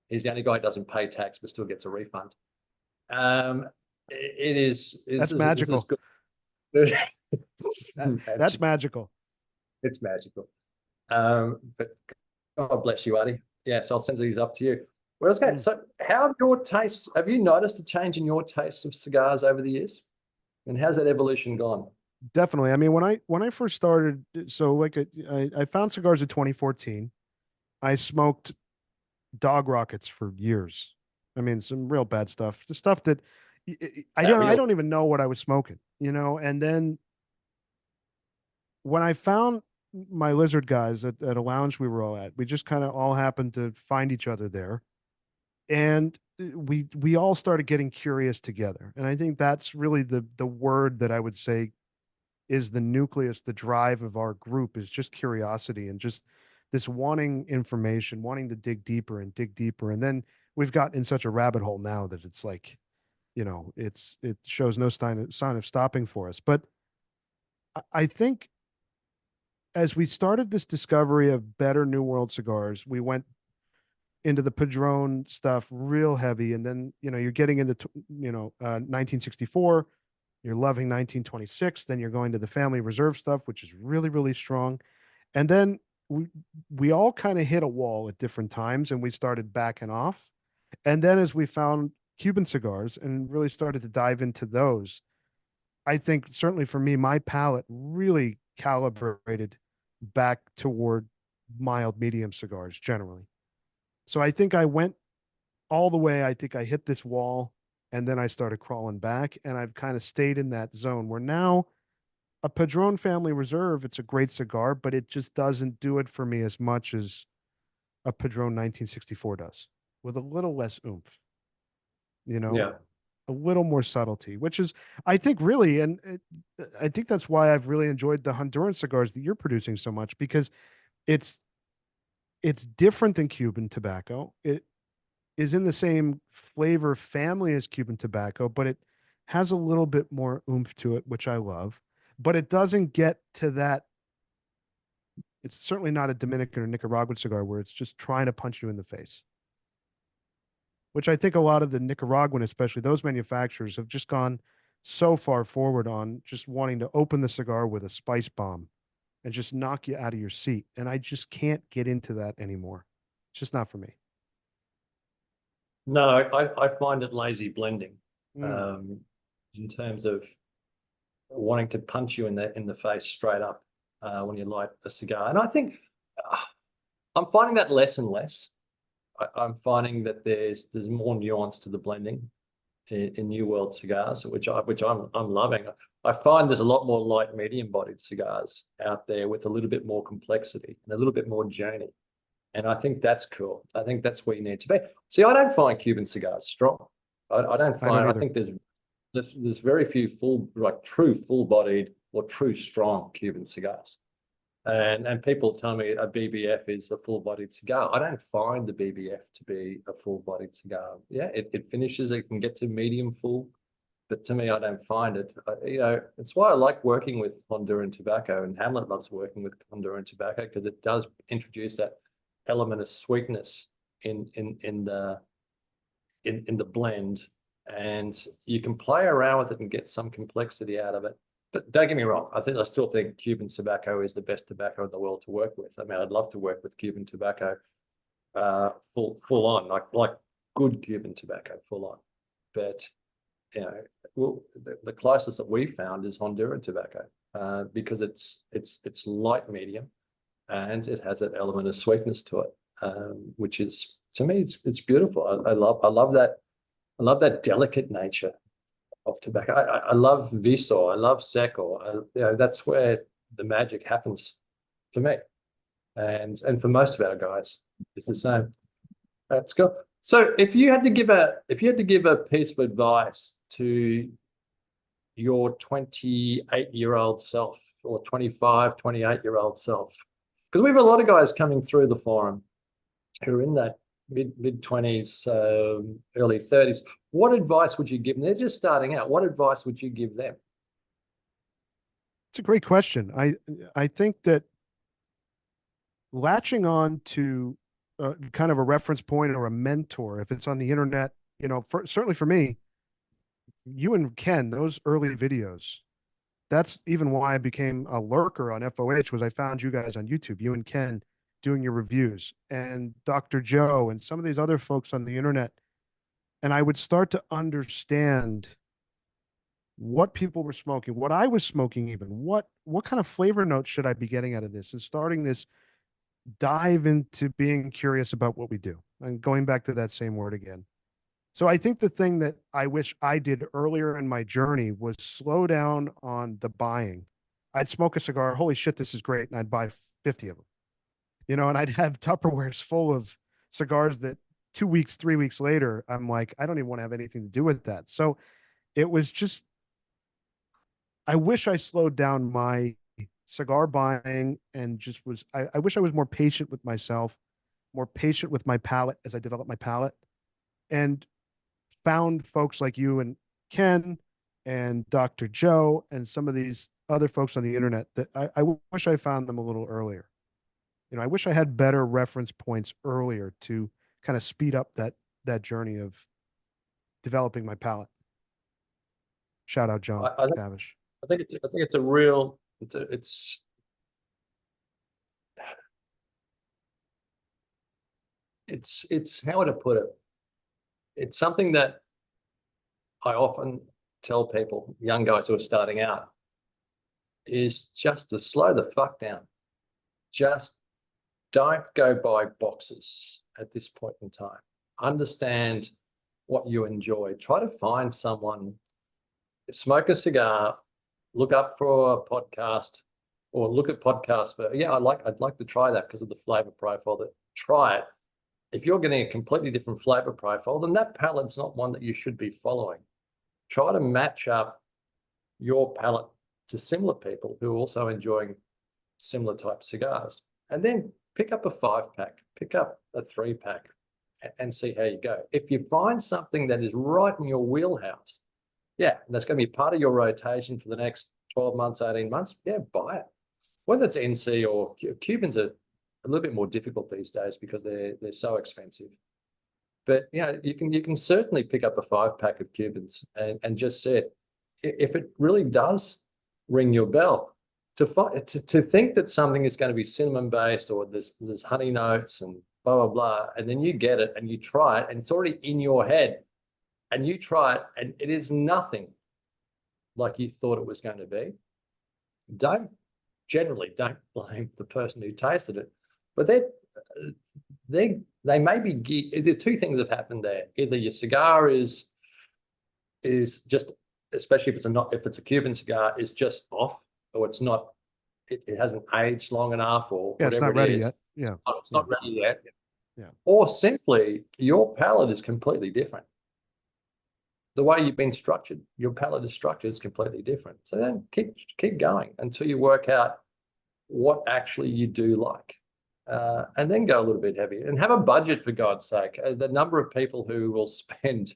He's the only guy who doesn't pay tax but still gets a refund. It is. That's This is magical. good. That's magical. It's magical. But God bless you, Artie. Yes, I'll send these up to you. Well, okay. So, how have your tastes? Have you noticed a change in your tastes of cigars over the years? And how's that evolution gone? Definitely. I mean, when I first started, so like I found cigars in 2014. I smoked dog rockets for years. I mean, some real bad stuff. The stuff that I don't even know what I was smoking, you know. And then when I found my lizard guys at a lounge we were all at, we just kind of all happened to find each other there, and we all started getting curious together. And I think that's really the word that I would say is the nucleus, the drive of our group is just curiosity and just this wanting information, wanting to dig deeper and dig deeper. And then we've gotten in such a rabbit hole now that it's like, you know, it shows no sign of stopping for us. But I think as we started this discovery of better New World cigars, we went into the Padrón stuff real heavy. And then, you know, you're getting into, 1964, you're loving 1926, then you're going to the family reserve stuff, which is really, really strong. And then we all kind of hit a wall at different times and we started backing off. And then as we found Cuban cigars and really started to dive into those, I think certainly for me, my palate really calibrated back toward mild medium cigars generally. So I think I went all the way. I think I hit this wall and then I started crawling back and I've kind of stayed in that zone where now a Padrón Family Reserve, it's a great cigar, but it just doesn't do it for me as much as a Padrón 1964 does, with a little less oomph, you know, Yeah. a little more subtlety, which is, I think, really, and I think that's why I've really enjoyed the Honduran cigars that you're producing so much because it's It's different than Cuban tobacco. It is in the same flavor family as Cuban tobacco, but it has a little bit more oomph to it, which I love. But it doesn't get to that. It's certainly not a Dominican or Nicaraguan cigar where it's just trying to punch you in the face, which I think a lot of the Nicaraguan, especially those manufacturers, have just gone so far forward on just wanting to open the cigar with a spice bomb and just knock you out of your seat. And I just can't get into that anymore. It's just not for me. No, I find it lazy blending, Mm. in terms of wanting to punch you in the face straight up when you light a cigar. And I think I'm finding that less and less. I'm finding that there's more nuance to the blending in New World cigars, which I'm loving. I find there's a lot more light medium bodied cigars out there with a little bit more complexity and a little bit more journey. And I think that's cool. I think that's where you need to be. See, I don't find Cuban cigars strong. I don't I don't find, I either. think there's very few true full bodied or true strong Cuban cigars. And people tell me a BBF is a full-bodied cigar. I don't find the BBF to be a full-bodied cigar. Yeah, it finishes, it can get to medium full, but to me, I don't find it. It's why I like working with Honduran tobacco, and Hamlet loves working with Honduran tobacco because it does introduce that element of sweetness in the blend, and you can play around with it and get some complexity out of it. But don't get me wrong, I still think Cuban tobacco is the best tobacco in the world to work with. I mean, I'd love to work with Cuban tobacco, full on, like good Cuban tobacco, full on. But the closest that we found is Honduran tobacco, because it's light medium, and it has that element of sweetness to it, which is, to me, it's beautiful. I love that delicate nature of tobacco. I love Viso. I love Seco. That's where the magic happens for me, and for most of our guys, it's the same. That's cool. So, if you had to give a piece of advice to your 28-year-old self or 25, 28-year-old self, because we have a lot of guys coming through the forum who are in that mid 20s, early 30s. What advice would you give them? They're just starting out. What advice would you give them? It's a great question. I think that latching on to kind of a reference point or a mentor, if it's on the internet, certainly for me, you and Ken, those early videos, that's even why I became a lurker on FOH, was I found you guys on YouTube, you and Ken doing your reviews, and Dr. Joe and some of these other folks on the internet. And I would start to understand what people were smoking, what I was smoking, even what kind of flavor notes should I be getting out of this, and starting this dive into being curious about what we do, and going back to that same word again. So I think the thing that I wish I did earlier in my journey was slow down on the buying. I'd smoke a cigar, holy shit, this is great, and I'd buy 50 of them, and I'd have Tupperwares full of cigars that 2 weeks, 3 weeks later, I'm like, I don't even want to have anything to do with that. So it was just, I wish I slowed down my cigar buying and just I wish I was more patient with myself, more patient with my palate as I developed my palate, and found folks like you and Ken and Dr. Joe and some of these other folks on the internet that I wish I found them a little earlier. I wish I had better reference points earlier to kind of speed up that journey of developing my palate. Shout out John I think Tavish. it's a real it's how would I put it? It's something that I often tell people, young guys who are starting out, is just to slow the fuck down. Just don't go by boxes at this point in time. Understand what you enjoy. Try to find someone, smoke a cigar, look up for a podcast, or look at podcasts. But yeah, I'd like to try that because of the flavor profile. That try it. If you're getting a completely different flavor profile, then that palate's not one that you should be following. Try to match up your palate to similar people who are also enjoying similar type cigars, and then pick up a 5-pack, pick up a 3-pack, and see how you go. If you find something that is right in your wheelhouse, yeah, and that's going to be part of your rotation for the next 12 months, 18 months, yeah, buy it. Whether it's NC or Cubans are a little bit more difficult these days because they're so expensive. But you can certainly pick up a 5-pack of Cubans and just say it. If it really does ring your bell, to think that something is going to be cinnamon based or there's honey notes and blah blah blah, and then you get it and you try it and it's already in your head, and you try it and it is nothing like you thought it was going to be. Generally don't blame the person who tasted it, but they may be. The two things have happened there. Either your cigar is just, especially if it's a Cuban cigar, is just off, or it's not. It hasn't aged long enough, or Yeah, it's whatever not ready it is. yet. Yeah, It's not ready yet. Yeah. Or simply your palate is completely different. The way you've been structured, your palate is structured is completely different. So then keep going until you work out what actually you do like. And then go a little bit heavier and have a budget, for God's sake. The number of people who will spend,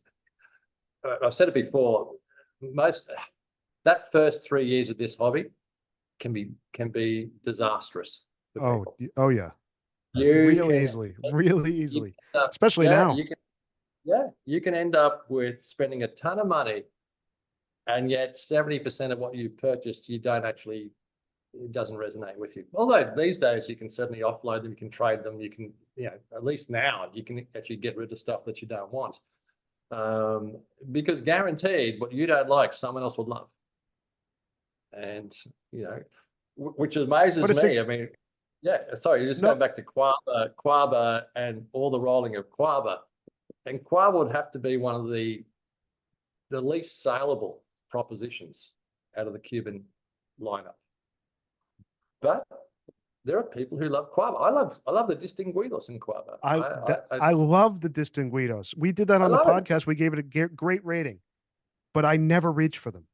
I've said it before, that first 3 years of this hobby can be disastrous for people. Oh yeah. Really easily, especially now. You can end up with spending a ton of money, and yet 70% of what you purchased, it doesn't resonate with you. Although these days you can certainly offload them, you can trade them, you can, at least now you can actually get rid of stuff that you don't want. Because guaranteed what you don't like, someone else will love. And, which amazes me. I mean, going back to Quaba and all the rolling of Quaba. And Quaba would have to be one of the least saleable propositions out of the Cuban lineup. But there are people who love Quaba. I love the Distinguidos in Quaba. I love the Distinguidos. We did that on the podcast. We gave it a great rating, but I never reach for them.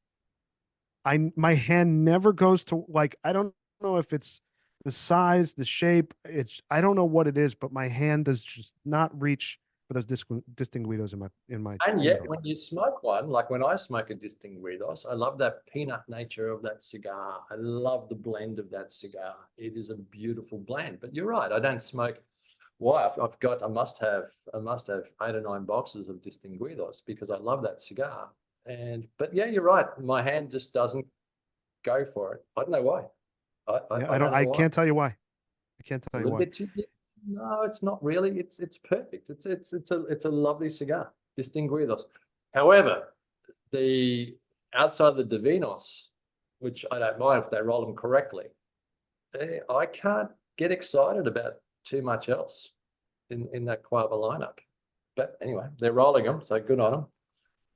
My hand never goes to, I don't know if it's the size, the shape. I don't know what it is, but my hand does just not reach for those Distinguidos in my. And yet, when you smoke one, like when I smoke a Distinguidos, I love that peanut nature of that cigar. I love the blend of that cigar. It is a beautiful blend. But you're right, I don't smoke. Why? I must have 8 or 9 boxes of Distinguidos because I love that cigar. But yeah, you're right. My hand just doesn't go for it. I don't know why. I can't tell you why. I can't tell you why. No, it's not really. It's perfect. It's a lovely cigar, Distinguidos. However, the outside the Divinos, which I don't mind if they roll them correctly, I can't get excited about too much else in that Quaba lineup. But anyway, they're rolling them, so good on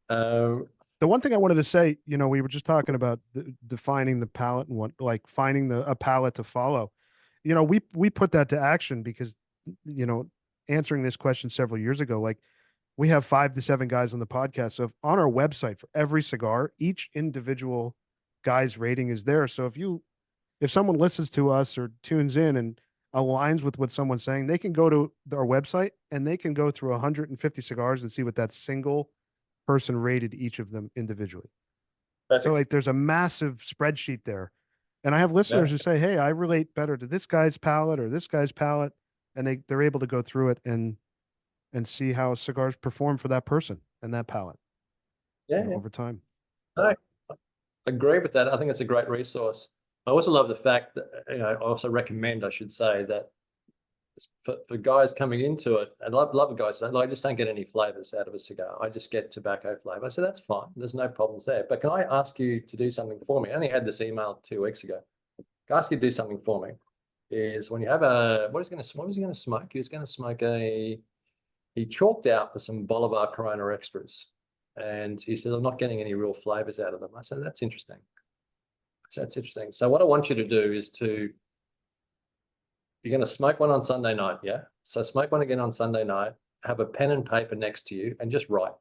them. The one thing I wanted to say, we were just talking about defining the palate and finding a palate to follow. We put that to action because, answering this question several years ago, we have 5 to 7 guys on the podcast. So on our website for every cigar, each individual guy's rating is there. So if someone listens to us or tunes in and aligns with what someone's saying, they can go to our website and they can go through 150 cigars and see what that single person rated each of them individually. Perfect. So there's a massive spreadsheet there. And I have listeners who say, hey, I relate better to this guy's palate or this guy's palate. And they're able to go through it and see how cigars perform for that person and that palate over time. I agree with that. I think it's a great resource. I also love the fact that, I also recommend, I should say, that for guys coming into it, I love guys saying, I just don't get any flavors out of a cigar. I just get tobacco flavor. I said, that's fine. There's no problems there. But can I ask you to do something for me? I only had this email 2 weeks ago. Can I ask you to do something for me? Is when you have what was he going to smoke? He was going to smoke he chalked out for some Bolivar Corona Extras. And he said, I'm not getting any real flavors out of them. I said, that's interesting. So what I want you to do is you're going to smoke one on Sunday night, yeah? So smoke one again on Sunday night, have a pen and paper next to you and just write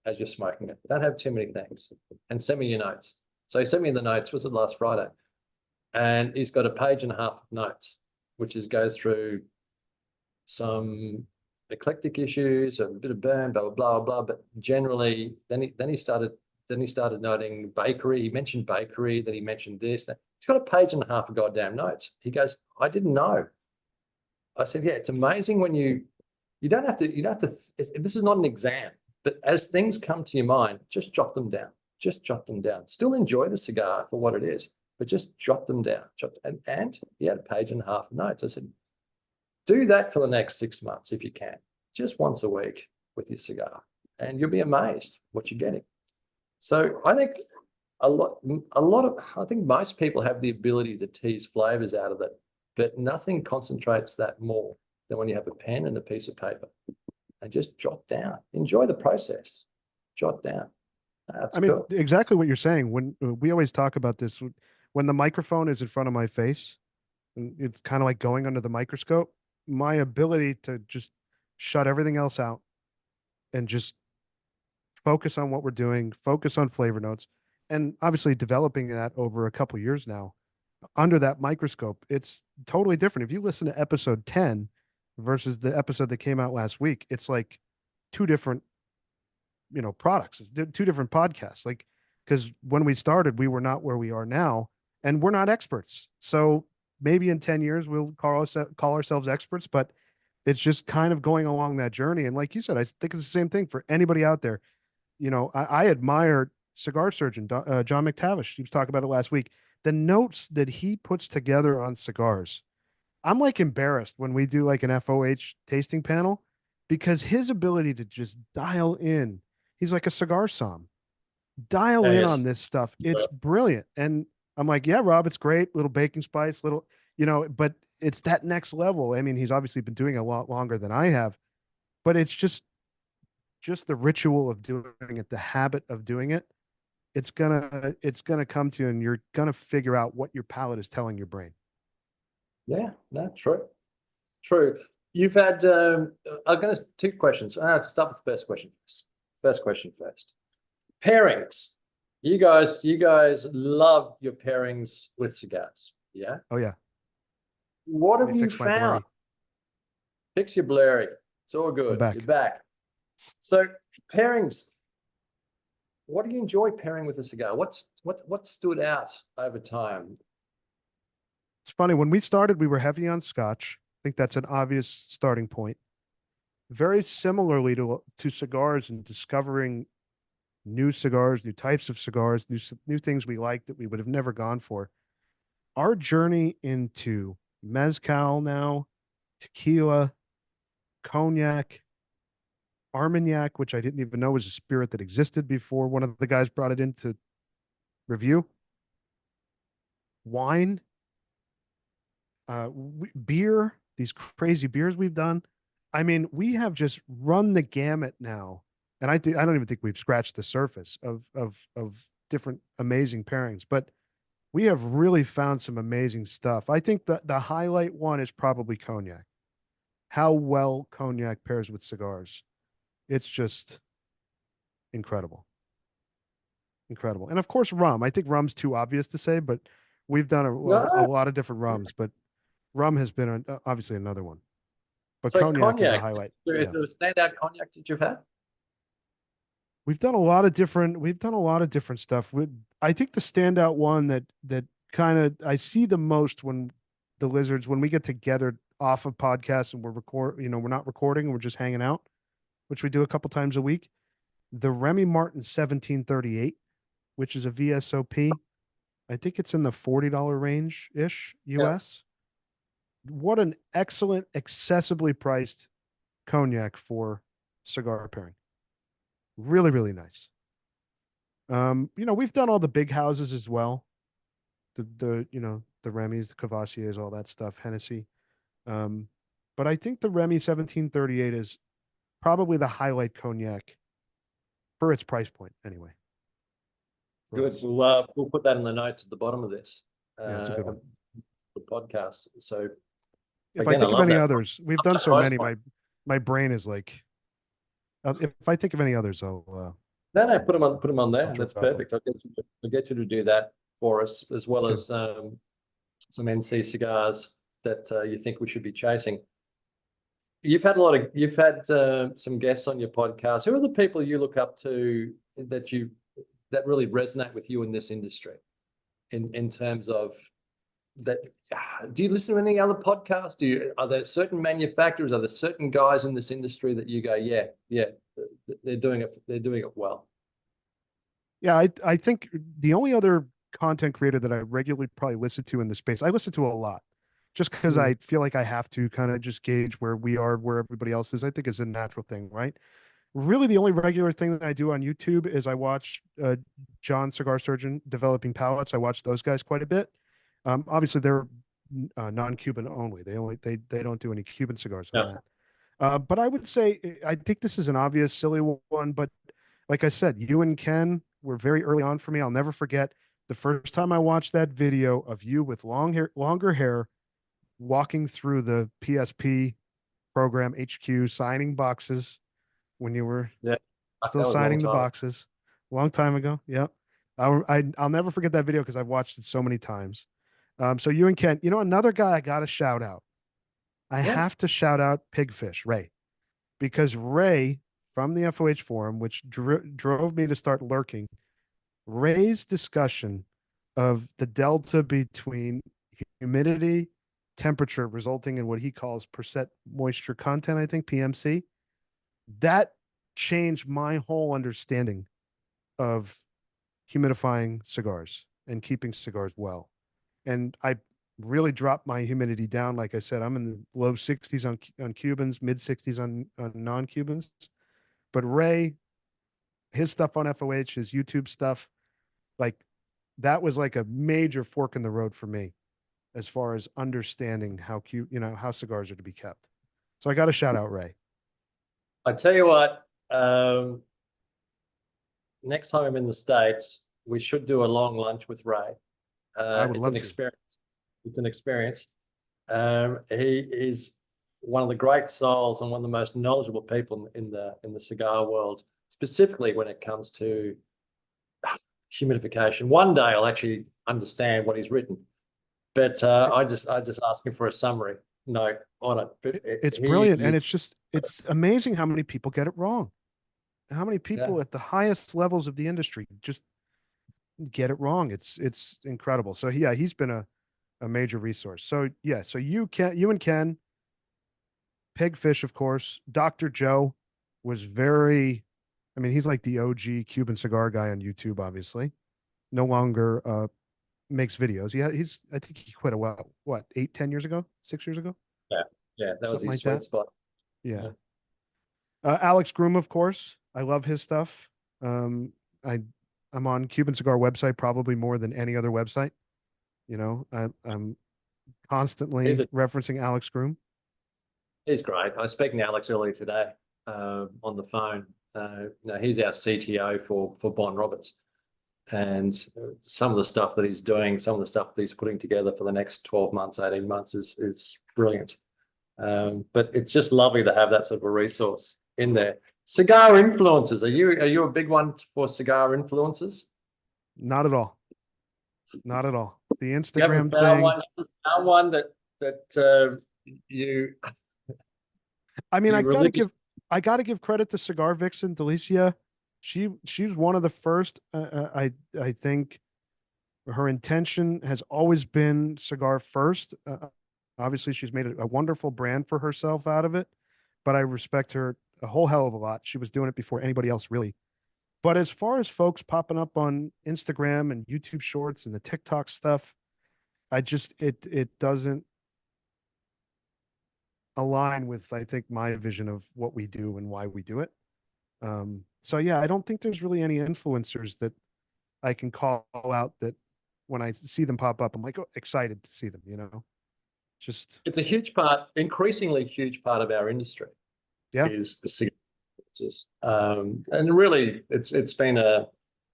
as you're smoking it. Don't have too many things. And send me your notes. So he sent me the notes, was it last Friday? And he's got a 1.5 pages of notes. which is goes through some eclectic issues, a bit of burn, blah blah blah. But generally, then he started noting bakery. He mentioned bakery. Then he mentioned this. He's got a page and a half of goddamn notes. He goes, I didn't know. I said, yeah, it's amazing when you don't have to. This is not an exam, but as things come to your mind, just jot them down. Just jot them down. Still enjoy the cigar for what it is, but just jot them down. And he had a page and a half of notes. I said, do that for the next 6 months if you can, just once a week with your cigar, and you'll be amazed what you're getting. So I think I think most people have the ability to tease flavors out of it, but nothing concentrates that more than when you have a pen and a piece of paper and just jot down. Enjoy the process. Jot down. That's cool. Exactly what you're saying. When we always talk about this, when the microphone is in front of my face, and it's kind of like going under the microscope, my ability to just shut everything else out and just focus on what we're doing, focus on flavor notes, and obviously developing that over a couple years now under that microscope, it's totally different. If you listen to episode 10 versus the episode that came out last week, it's like two different, products, two different podcasts. Like, because when we started, we were not where we are now, and we're not experts. So maybe in 10 years we'll call ourselves experts, but it's just kind of going along that journey. And like you said, I think it's the same thing for anybody out there. I admire cigar surgeon John McTavish. He was talking about it last week. The notes that he puts together on cigars, I'm like embarrassed when we do like an FOH tasting panel, because his ability to just dial in, he's like a cigar som, dial in on this stuff. It's brilliant. And I'm like, yeah, Rob, it's great. Little baking spice, but it's that next level. I mean, he's obviously been doing it a lot longer than I have, but it's just the ritual of doing it, the habit of doing it. It's gonna come to you, and you're gonna figure out what your palate is telling your brain. Yeah, no, true. You've had I'm gonna two questions. Let's start with the first question first. First question first. Pairings. You guys love your pairings with cigars. Yeah. Oh yeah. What have you found? Fix your blurry. It's all good. You're back. So pairings. What do you enjoy pairing with a cigar? What stood out over time? It's funny, when we started, we were heavy on Scotch. I think that's an obvious starting point. Very similarly to cigars and discovering new cigars, new types of cigars, new things we like that we would have never gone for. Our journey into mezcal now, tequila, cognac, Armagnac, which I didn't even know was a spirit that existed before one of the guys brought it in to review. Wine, beer, these crazy beers we've done. I mean, we have just run the gamut now, and I don't even think we've scratched the surface of different amazing pairings. But we have really found some amazing stuff. I think the highlight one is probably cognac. How well cognac pairs with cigars. It's just incredible. Incredible. And of course, rum. I think rum's too obvious to say, but we've done a lot of different rums, but rum has been obviously another one. But so cognac is a highlight. Is there a standout cognac that you've had? We've done a lot of different stuff. I think the standout one that kind of I see the most when we get together off of podcasts and we're not recording and we're just hanging out, which we do a couple times a week. The Remy Martin 1738, which is a VSOP. I think it's in the $40 range ish US. Yeah. What an excellent, accessibly priced cognac for cigar pairing. Really, really nice. We've done all the big houses as well. The Remy's, the Cavassiers, all that stuff, Hennessy. But I think the Remy 1738 is probably the highlight cognac for its price point anyway. Good. We'll put that in the notes at the bottom of this. Yeah, it's a good one. The podcast. So if I think of any others, we've done so many. My brain is like, if I think of any others, I'll. No, put them on there. That's perfect. I'll get you to do that for us, as well as some NC cigars that you think we should be chasing. You've had some guests on your podcast. Who are the people you look up to that really resonate with you in this industry? In terms of that, do you listen to any other podcasts? Are there certain manufacturers? Are there certain guys in this industry that you go, yeah, they're doing it well? Yeah, I think the only other content creator that I regularly probably listen to in the space, I listen to a lot, just because I feel like I have to kind of just gauge where we are, where everybody else is. I think it's a natural thing, right? Really, the only regular thing that I do on YouTube is I watch John Cigar Surgeon developing palettes. I watch those guys quite a bit. Obviously, they're non-Cuban only. They don't do any Cuban cigars on that. But I would say I think this is an obvious silly one, but like I said, you and Ken were very early on for me. I'll never forget the first time I watched that video of you with longer hair, walking through the PSP program HQ, signing boxes when you were still signing the boxes. Long time ago. Yep. I'll never forget that video because I've watched it so many times. So you and Ken, another guy I got to shout out. I have to shout out Pigfish, Ray, because Ray from the FOH forum, which drove me to start lurking, Ray's discussion of the delta between humidity, temperature resulting in what he calls percent moisture content, I think PMC, that changed my whole understanding of humidifying cigars and keeping cigars well. And I really dropped my humidity down. Like I said, I'm in the low 60s on Cubans, mid 60s on non-Cubans. But Ray, his stuff on FOH, his YouTube stuff, like that was like a major fork in the road for me as far as understanding how how cigars are to be kept. So I got to shout out Ray. I tell you what, next time I'm in the States, we should do a long lunch with Ray. I would love to. It's an experience. He is one of the great souls and one of the most knowledgeable people in the cigar world, specifically when it comes to humidification. One day I'll actually understand what he's written, but I just ask him for a summary note on it. But it's brilliant, and it's amazing how many people get it wrong. How many people at the highest levels of the industry just get it wrong. It's incredible. So yeah, he's been a major resource. So yeah, so you and Ken, Pigfish, of course. Dr. Joe was he's like the OG Cuban cigar guy on YouTube, obviously. No longer makes videos. I think he quit 8-10 years ago, 6 years ago. Yeah, that was his sweet spot. Yeah. Alex Groom, of course. I love his stuff. I'm on Cuban Cigar website probably more than any other website. I'm constantly referencing Alex Groom. He's great. I was speaking to Alex earlier today on the phone. He's our CTO for Bond Roberts, and some of the stuff that he's doing, some of the stuff that he's putting together for the next 12 months, 18 months is brilliant. But it's just lovely to have that sort of a resource in there. Cigar influences. Are you a big one for cigar influences? Not at all. Not at all. The Instagram thing. Found one that you. I mean, I gotta give credit to Cigar Vixen Delicia. She's one of the first. I think her intention has always been cigar first. Obviously, she's made a wonderful brand for herself out of it, but I respect her a whole hell of a lot. She was doing it before anybody else, really. But as far as folks popping up on Instagram and YouTube Shorts and the TikTok stuff, it doesn't align with, I think, my vision of what we do and why we do it. So yeah, I don't think there's really any influencers that I can call out that when I see them pop up, I'm like, oh, excited to see them, it's a huge part, increasingly huge part of our industry. Yeah. Is the cigar influences. And really it's been a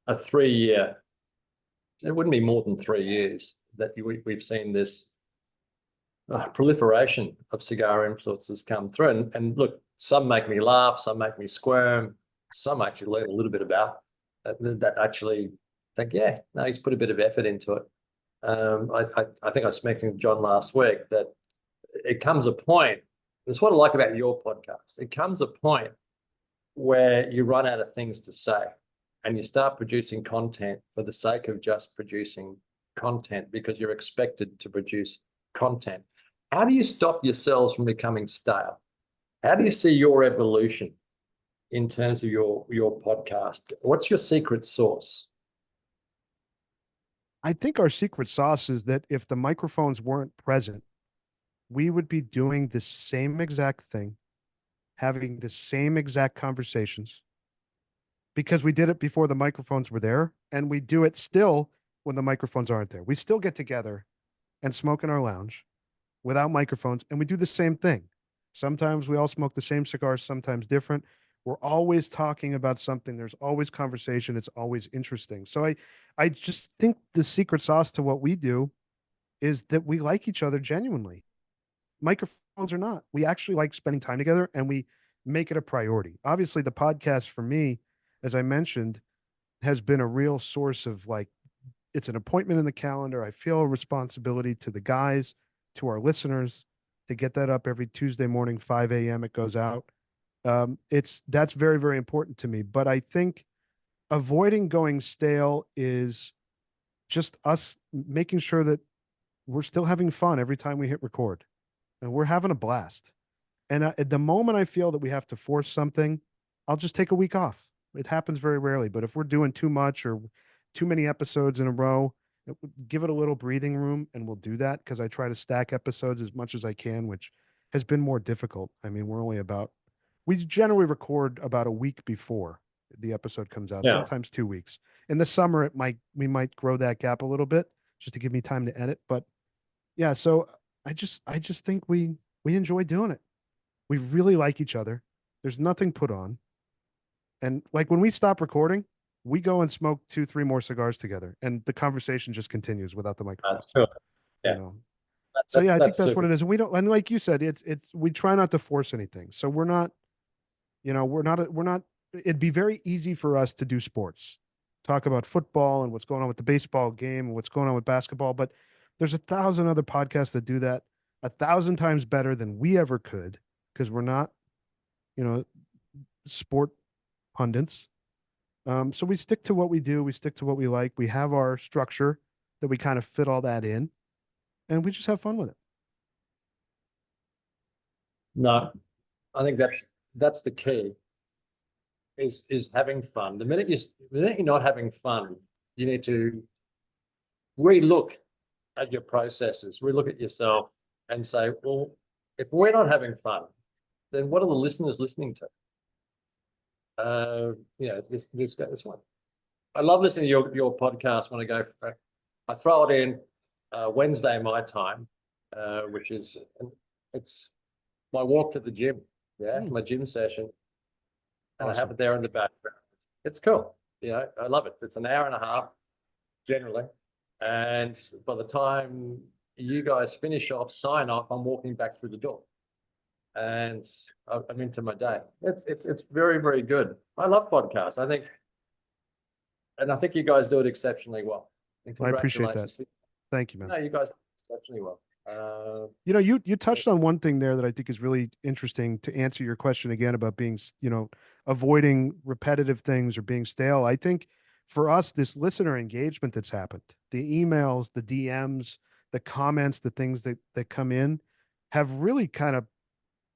3-year, it wouldn't be more than 3 years that we've seen this proliferation of cigar influences come through. And look, some make me laugh, some make me squirm, some actually learn a little bit about that actually think, he's put a bit of effort into it. I think I was speaking to John last week that it comes a point, that's what I like about your podcast. It comes a point where you run out of things to say and you start producing content for the sake of just producing content because you're expected to produce content. How do you stop yourselves from becoming stale? How do you see your evolution in terms of your podcast? What's your secret sauce? I think our secret sauce is that if the microphones weren't present, we would be doing the same exact thing, having the same exact conversations because we did it before the microphones were there, and we do it still when the microphones aren't there. We still get together and smoke in our lounge without microphones, and we do the same thing. Sometimes we all smoke the same cigars, sometimes different. We're always talking about something. There's always conversation. It's always interesting. So I just think the secret sauce to what we do is that we like each other genuinely. Microphones or not, we actually like spending time together and we make it a priority. Obviously, the podcast for me, as I mentioned, has been a real source of like, it's an appointment in the calendar. I feel a responsibility to the guys, to our listeners, to get that up every Tuesday morning, 5 a.m. It goes out. That's very, very important to me. But I think avoiding going stale is just us making sure that we're still having fun every time we hit record and we're having a blast. And at the moment I feel that we have to force something, I'll just take a week off. It happens very rarely, but if we're doing too much or too many episodes in a row, give it a little breathing room and we'll do that because I try to stack episodes as much as I can, which has been more difficult. I mean, we generally record about a week before the episode comes out, Yeah. sometimes 2 weeks. In the summer, we might grow that gap a little bit just to give me time to edit. But yeah, so I just think we enjoy doing it. We really like each other. There's nothing put on. And like when we stop recording, we go and smoke 2, 3 more cigars together, and the conversation just continues without the microphones. Sure. You Yeah. know. So yeah, I think that's what super. it is. And we don't, and like you said, we try not to force anything. So we're not, we're not. It'd be very easy for us to do sports, talk about football and what's going on with the baseball game and what's going on with basketball. But there's 1,000 other podcasts that do that 1,000 times better than we ever could because we're not, sport pundits. So we stick to what we do. We stick to what we like. We have our structure that we kind of fit all that in, and we just have fun with it. No, I think that's the key. Is having fun. The minute you're not having fun, you need to relook at your processes, relook at yourself, and say, well, if we're not having fun, then what are the listeners listening to? This one. I love listening to your podcast when I throw it in Wednesday my time, which is it's my walk to the gym. Yeah, my gym session. And Awesome. I have it there in the background. It's cool. I love it. It's an hour and a half generally. And by the time you guys finish off, sign off, I'm walking back through the door. And I'm into my day. It's very, very good. I love podcasts. I think you guys do it exceptionally well. And I appreciate that. congratulations. Thank you, man. No, you guys do it exceptionally well. You touched on one thing there that I think is really interesting to answer your question again about being, avoiding repetitive things or being stale. I think for us, this listener engagement that's happened, the emails, the DMs, the comments, the things that come in have really kind of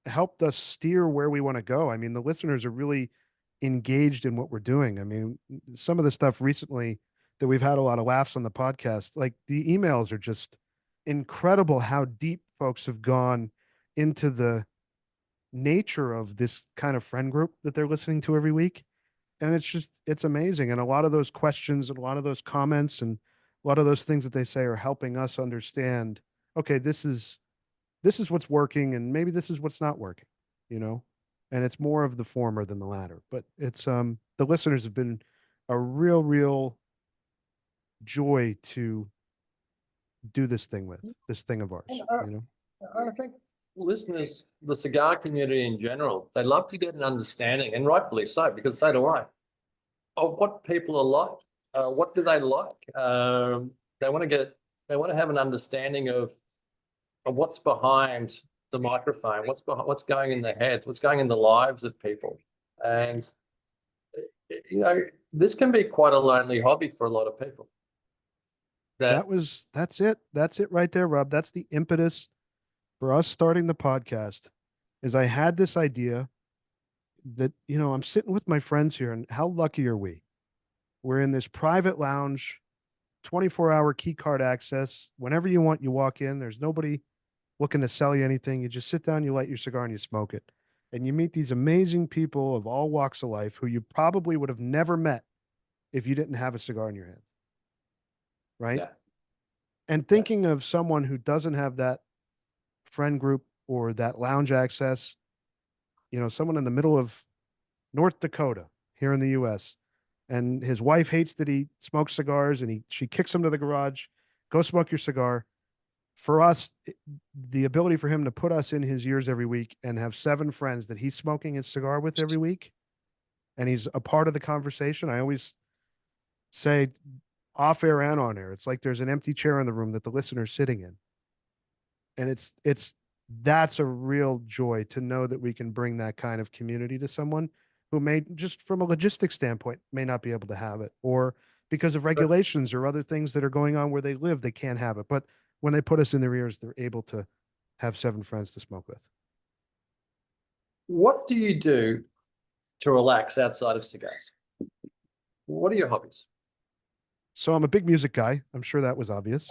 helped us steer where we want to go. I mean, the listeners are really engaged in what we're doing. I mean, some of the stuff recently that we've had a lot of laughs on the podcast, like the emails are just incredible how deep folks have gone into the nature of this kind of friend group that they're listening to every week. And it's amazing. And a lot of those questions and a lot of those comments and a lot of those things that they say are helping us understand, okay, this is what's working and maybe this is what's not working, and it's more of the former than the latter. But it's the listeners have been a real joy to do this thing with, this thing of ours. I think listeners, the cigar community in general, they love to get an understanding, and rightfully so, because so do I, of what people are like. What do they like? They want to have an understanding of what's behind the microphone, what's going in their heads, what's going in the lives of people. And, you know, this can be quite a lonely hobby for a lot of people. That's it. That's it right there, Rob. That's the impetus for us starting the podcast. Is I had this idea that, you know, I'm sitting with my friends here, and how lucky are we? We're in this private lounge, 24-hour key card access. Whenever you want, you walk in. There's nobody looking to sell you anything. You just sit down, you light your cigar, and you smoke it. And you meet these amazing people of all walks of life who you probably would have never met if you didn't have a cigar in your hand. Right? Yeah. And thinking of someone who doesn't have that friend group or that lounge access, you know, someone in the middle of North Dakota here in the US, and his wife hates that he smokes cigars, and she kicks him to the garage, go smoke your cigar. For us, the ability for him to put us in his ears every week and have 7 friends that he's smoking his cigar with every week, and he's a part of the conversation. I always say, off air and on air, it's like there's an empty chair in the room that the listener's sitting in. And that's a real joy to know that we can bring that kind of community to someone who may, just from a logistics standpoint, may not be able to have it, or because of regulations or other things that are going on where they live, they can't have it. But when they put us in their ears, they're able to have 7 friends to smoke with. What do you do to relax outside of cigars? What are your hobbies? So I'm a big music guy. I'm sure that was obvious.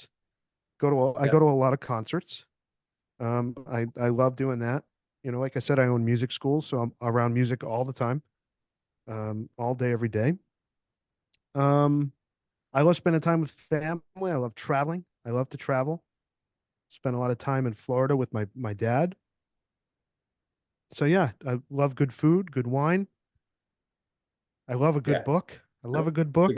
I go to a lot of concerts. I love doing that. You know, like I said, I own music schools, so I'm around music all the time, all day, every day. I love spending time with family. I love traveling. I love to travel. Spent a lot of time in Florida with my dad. So yeah, I love good food, good wine. I love a good book. I love a good book.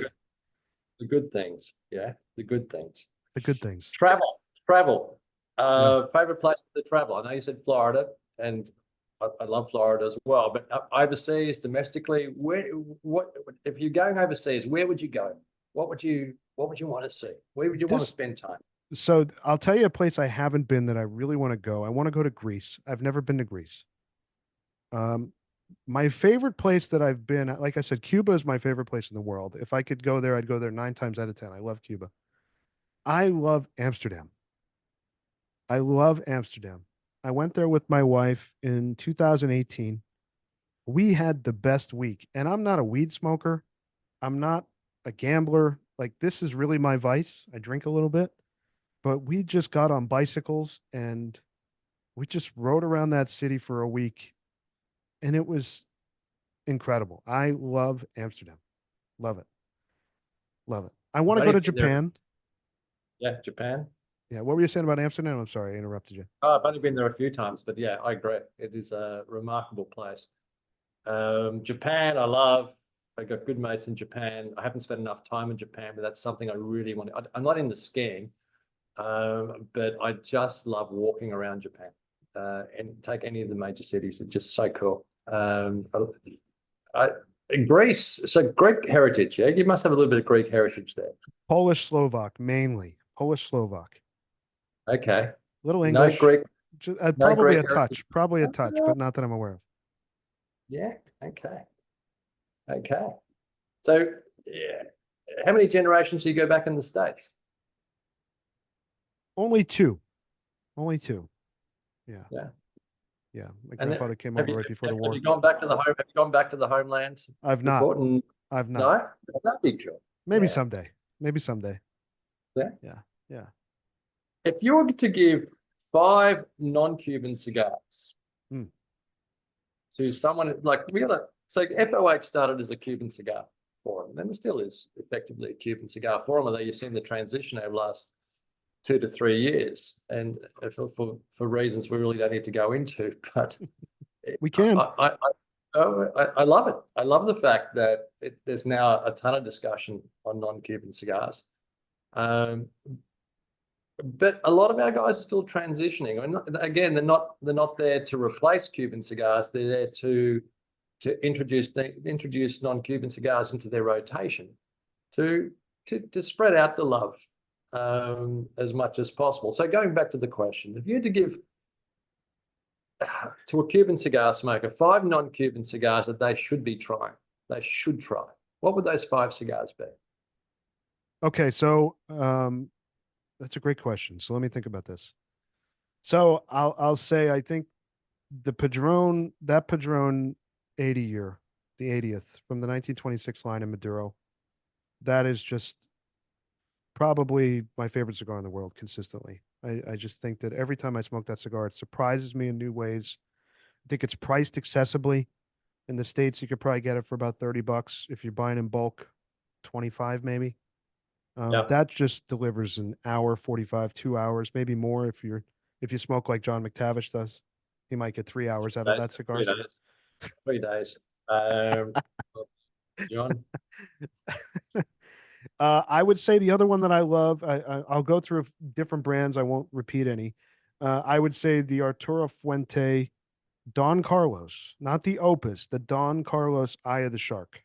The good things. Yeah, the good things. The good things. Travel. Favorite place to travel? I know you said Florida, and I love Florida as well. But overseas, domestically, what if you're going overseas? Where would you go? What would you want to see? Where would you want to spend time? So I'll tell you a place I haven't been that I really want to go. I want to go to Greece. I've never been to Greece. My favorite place that I've been, like I said, Cuba is my favorite place in the world. If I could go there, I'd go there 9 times out of 10. I love Cuba. I love Amsterdam. I love Amsterdam. I went there with my wife in 2018. We had the best week. And I'm not a weed smoker. I'm not a gambler. Like, this is really my vice. I drink a little bit. But we just got on bicycles and we just rode around that city for a week. And it was incredible. I love Amsterdam. Love it. Love it. I want to go to Japan. Yeah, Japan. Yeah. What were you saying about Amsterdam? I'm sorry, I interrupted you. Oh, I've only been there a few times, but yeah, I agree. It is a remarkable place. Japan, I love. I got good mates in Japan. I haven't spent enough time in Japan, but that's something I really want. I'm not into skiing, but I just love walking around Japan and take any of the major cities. It's just so cool. Greece, so Greek heritage, yeah? You must have a little bit of Greek heritage there. Polish, Slovak, mainly. Polish, Slovak. Okay. Little English. No Greek. Probably a touch. Probably a touch, but not that I'm aware of. Yeah. Okay. Okay. So, yeah. How many generations do you go back in the States? Only 2. Only 2. Yeah. Yeah. Yeah. My grandfather came over right before the war. Have you gone back to the home? Have you gone back to the homeland? I've not. I've not. No? That'd be cool. Maybe someday. Maybe someday. Yeah. Yeah. Yeah. If you were to give 5 non-Cuban cigars to someone like so FOH started as a Cuban cigar forum, and it still is effectively a Cuban cigar forum, although you've seen the transition over the last 2 to 3 years, and for reasons we really don't need to go into, but we can. I love it. I love the fact that there's now a ton of discussion on non-Cuban cigars. But a lot of our guys are still transitioning. And again, they're not there to replace Cuban cigars. They're there to introduce non-Cuban cigars into their rotation, to spread out the love as much as possible. So going back to the question, if you had to give to a Cuban cigar smoker 5 non-Cuban cigars that they should be trying, they should try, what would those 5 cigars be? Okay, so that's a great question. So let me think about this. So I'll say I think the Padrón, that Padrón 80 year, the 80th from the 1926 line in Maduro, that is just probably my favorite cigar in the world consistently. I just think that every time I smoke that cigar, it surprises me in new ways. I think it's priced accessibly. In the States, you could probably get it for about 30 bucks. If you're buying in bulk, 25 maybe. Yeah, That just delivers an hour, 45, 2 hours, maybe more if you smoke like John McTavish does. He might get 3 hours out of that days, cigar. 3 days, 3 days. Um, John, I would say the other one that I love, I'll go through different brands. I won't repeat any. I would say the Arturo Fuente Don Carlos, not the Opus, the Don Carlos Eye of the Shark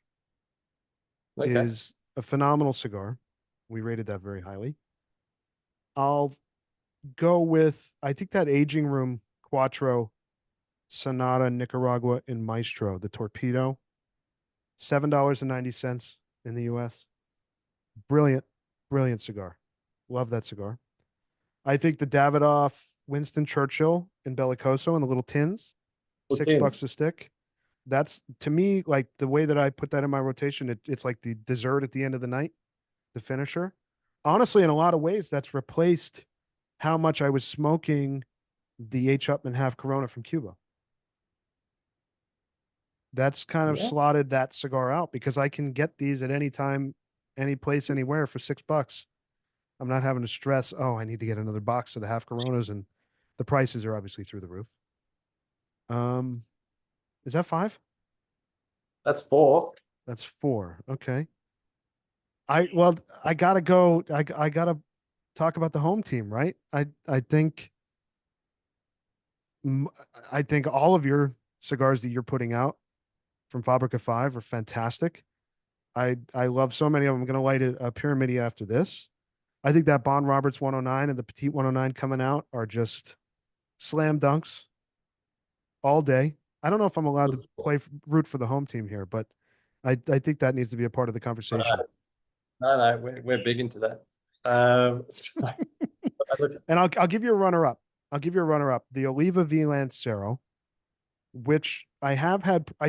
okay, is a phenomenal cigar. We rated that very highly. I'll go with, I think that Aging Room Quattro Sonata Nicaragua and Maestro, the Torpedo, $7.90 in the US. Brilliant, brilliant cigar. Love that cigar. I think the Davidoff Winston Churchill in Belicoso in the little tins, well, $6 tins. a stick. That's to me like the way that I put that in my rotation. It's like the dessert at the end of the night, the finisher. Honestly, in a lot of ways, that's replaced how much I was smoking the H. Upman half Corona from Cuba. That's kind of Yeah, slotted that cigar out because I can get these at any time, any place, anywhere for $6. I'm not having to stress, oh, I need to get another box of the half Coronas, and the prices are obviously through the roof. Um, is that 5? that's 4. That's 4. Okay. Well, I gotta go. I gotta talk about the home team, right? I think I think all of your cigars that you're putting out from Fabrica 5 are fantastic. I love so many of them. I'm gonna light a pyramid after this. I think that Bond Roberts 109 and the Petit 109 coming out are just slam dunks all day. I don't know if I'm allowed to play root for the home team here, but I think that needs to be a part of the conversation. No, we're big into that. So, And I'll give you a runner up. I'll give you a runner up. The Oliva V Lancero, which I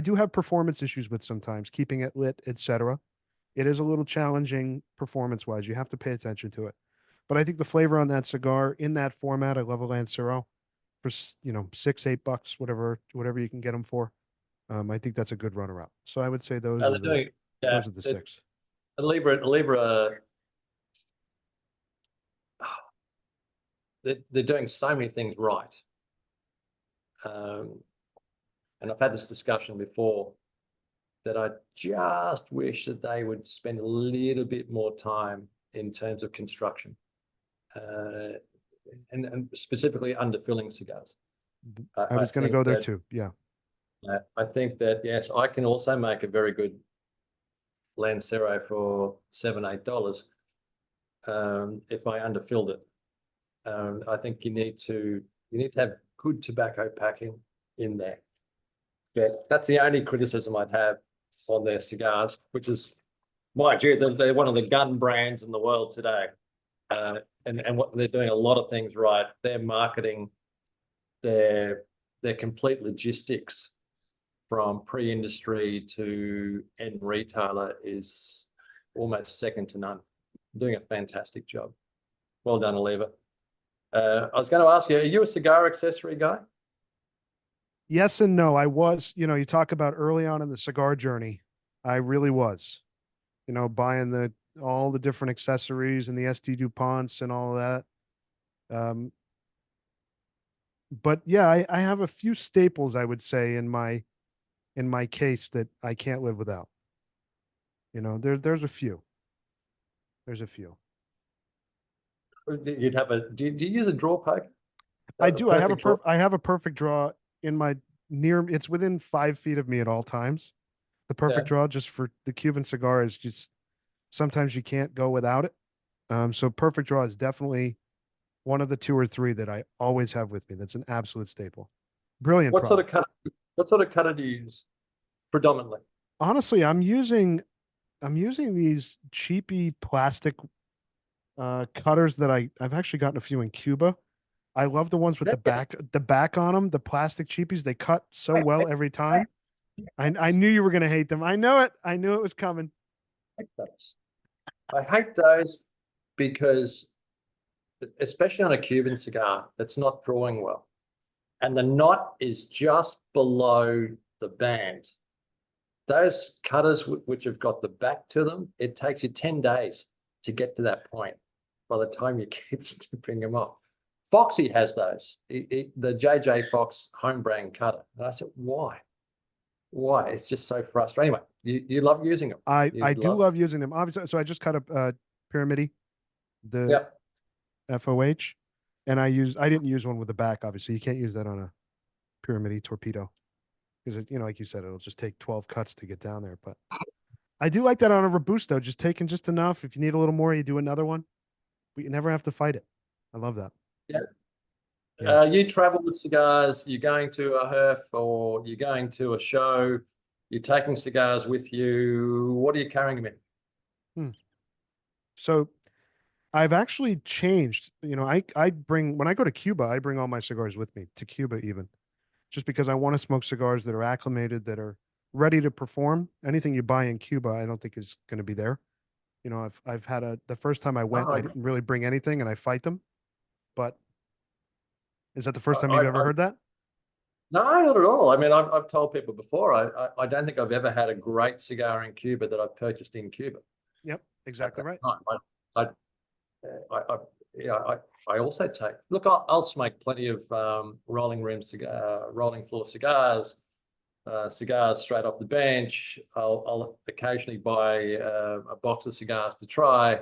do have performance issues with sometimes, keeping it lit, etc. It is a little challenging performance wise. You have to pay attention to it. But I think the flavor on that cigar in that format, I love a Lancero for $6, $8, whatever you can get them for. I think that's a good runner up. So I would say they're doing, yeah, those are the 6. Libra, they're doing so many things right. And I've had this discussion before that I just wish that they would spend a little bit more time in terms of construction, and specifically underfilling cigars. I was going to go there too. Yeah. I think that, yes, I can also make a very good Lancero for $7, $8 if I underfilled it. I think you need to have good tobacco packing in there. Yeah, that's the only criticism I'd have on their cigars, which is, mind you, they're one of the gun brands in the world today. And what they're doing a lot of things right. Their marketing, their complete logistics from pre-industry to end retailer is almost second to none. Doing a fantastic job. Well done, Oliva. I was going to ask you, are you a cigar accessory guy? Yes and no. I was, you talk about early on in the cigar journey. I really was, buying all the different accessories and the SD DuPonts and all of that. But yeah, I have a few staples I would say in my case that I can't live without. There's a few. There's a few. You'd have do you use a draw poker? I A do. perfect draw? I have a perfect draw in my it's within 5 feet of me at all times. The Yeah. perfect draw just for the Cuban cigar is just sometimes you can't go without it. So Perfect Draw is definitely one of the two or three that I always have with me. That's an absolute staple. Brilliant What sort of product. cutter do you use predominantly? Honestly, I'm using these cheapy plastic cutters that I've actually gotten a few in Cuba. I love the ones with the back on them, the plastic cheapies. They cut so well every time. I knew you were gonna hate them. I know it. I knew it was coming. hate those. I hate those because, especially on a Cuban cigar that's not drawing well, and the knot is just below the band. Those cutters which have got the back to them, it takes you 10 days to get to that point by the time you keep stripping them off. Foxy has those, the JJ Fox home brand cutter. And I said, why? Why? It's just so frustrating. Anyway, you love using them. I do love using them. Obviously, so I just cut a pyramid, the Yeah. FOH, and I didn't use one with the back. Obviously, you can't use that on a pyramid torpedo because like you said, it'll just take 12 cuts to get down there. But I do like that on a Robusto, just taking just enough. If you need a little more, you do another one. But you never have to fight it. I love that. Yeah. Yeah. You travel with cigars, you're going to a herf or you're going to a show, you're taking cigars with you. What are you carrying them in? So I've actually changed. I bring when I go to Cuba, I bring all my cigars with me to Cuba even, just because I want to smoke cigars that are acclimated, that are ready to perform. Anything you buy in Cuba, I don't think is going to be there. I've had the first time I went, Oh, I didn't really bring anything and I fight them. But is that the I, first time I, you've ever I, heard that? no, not at all. I mean, I've told people before, I don't think I've ever had a great cigar in Cuba that I've purchased in Cuba Yep, at exactly that right. time. I, I, yeah, I also take, look, I'll smoke plenty of rolling rim cigar, rolling floor cigars, cigars straight off the bench. I'll occasionally buy a box of cigars to try.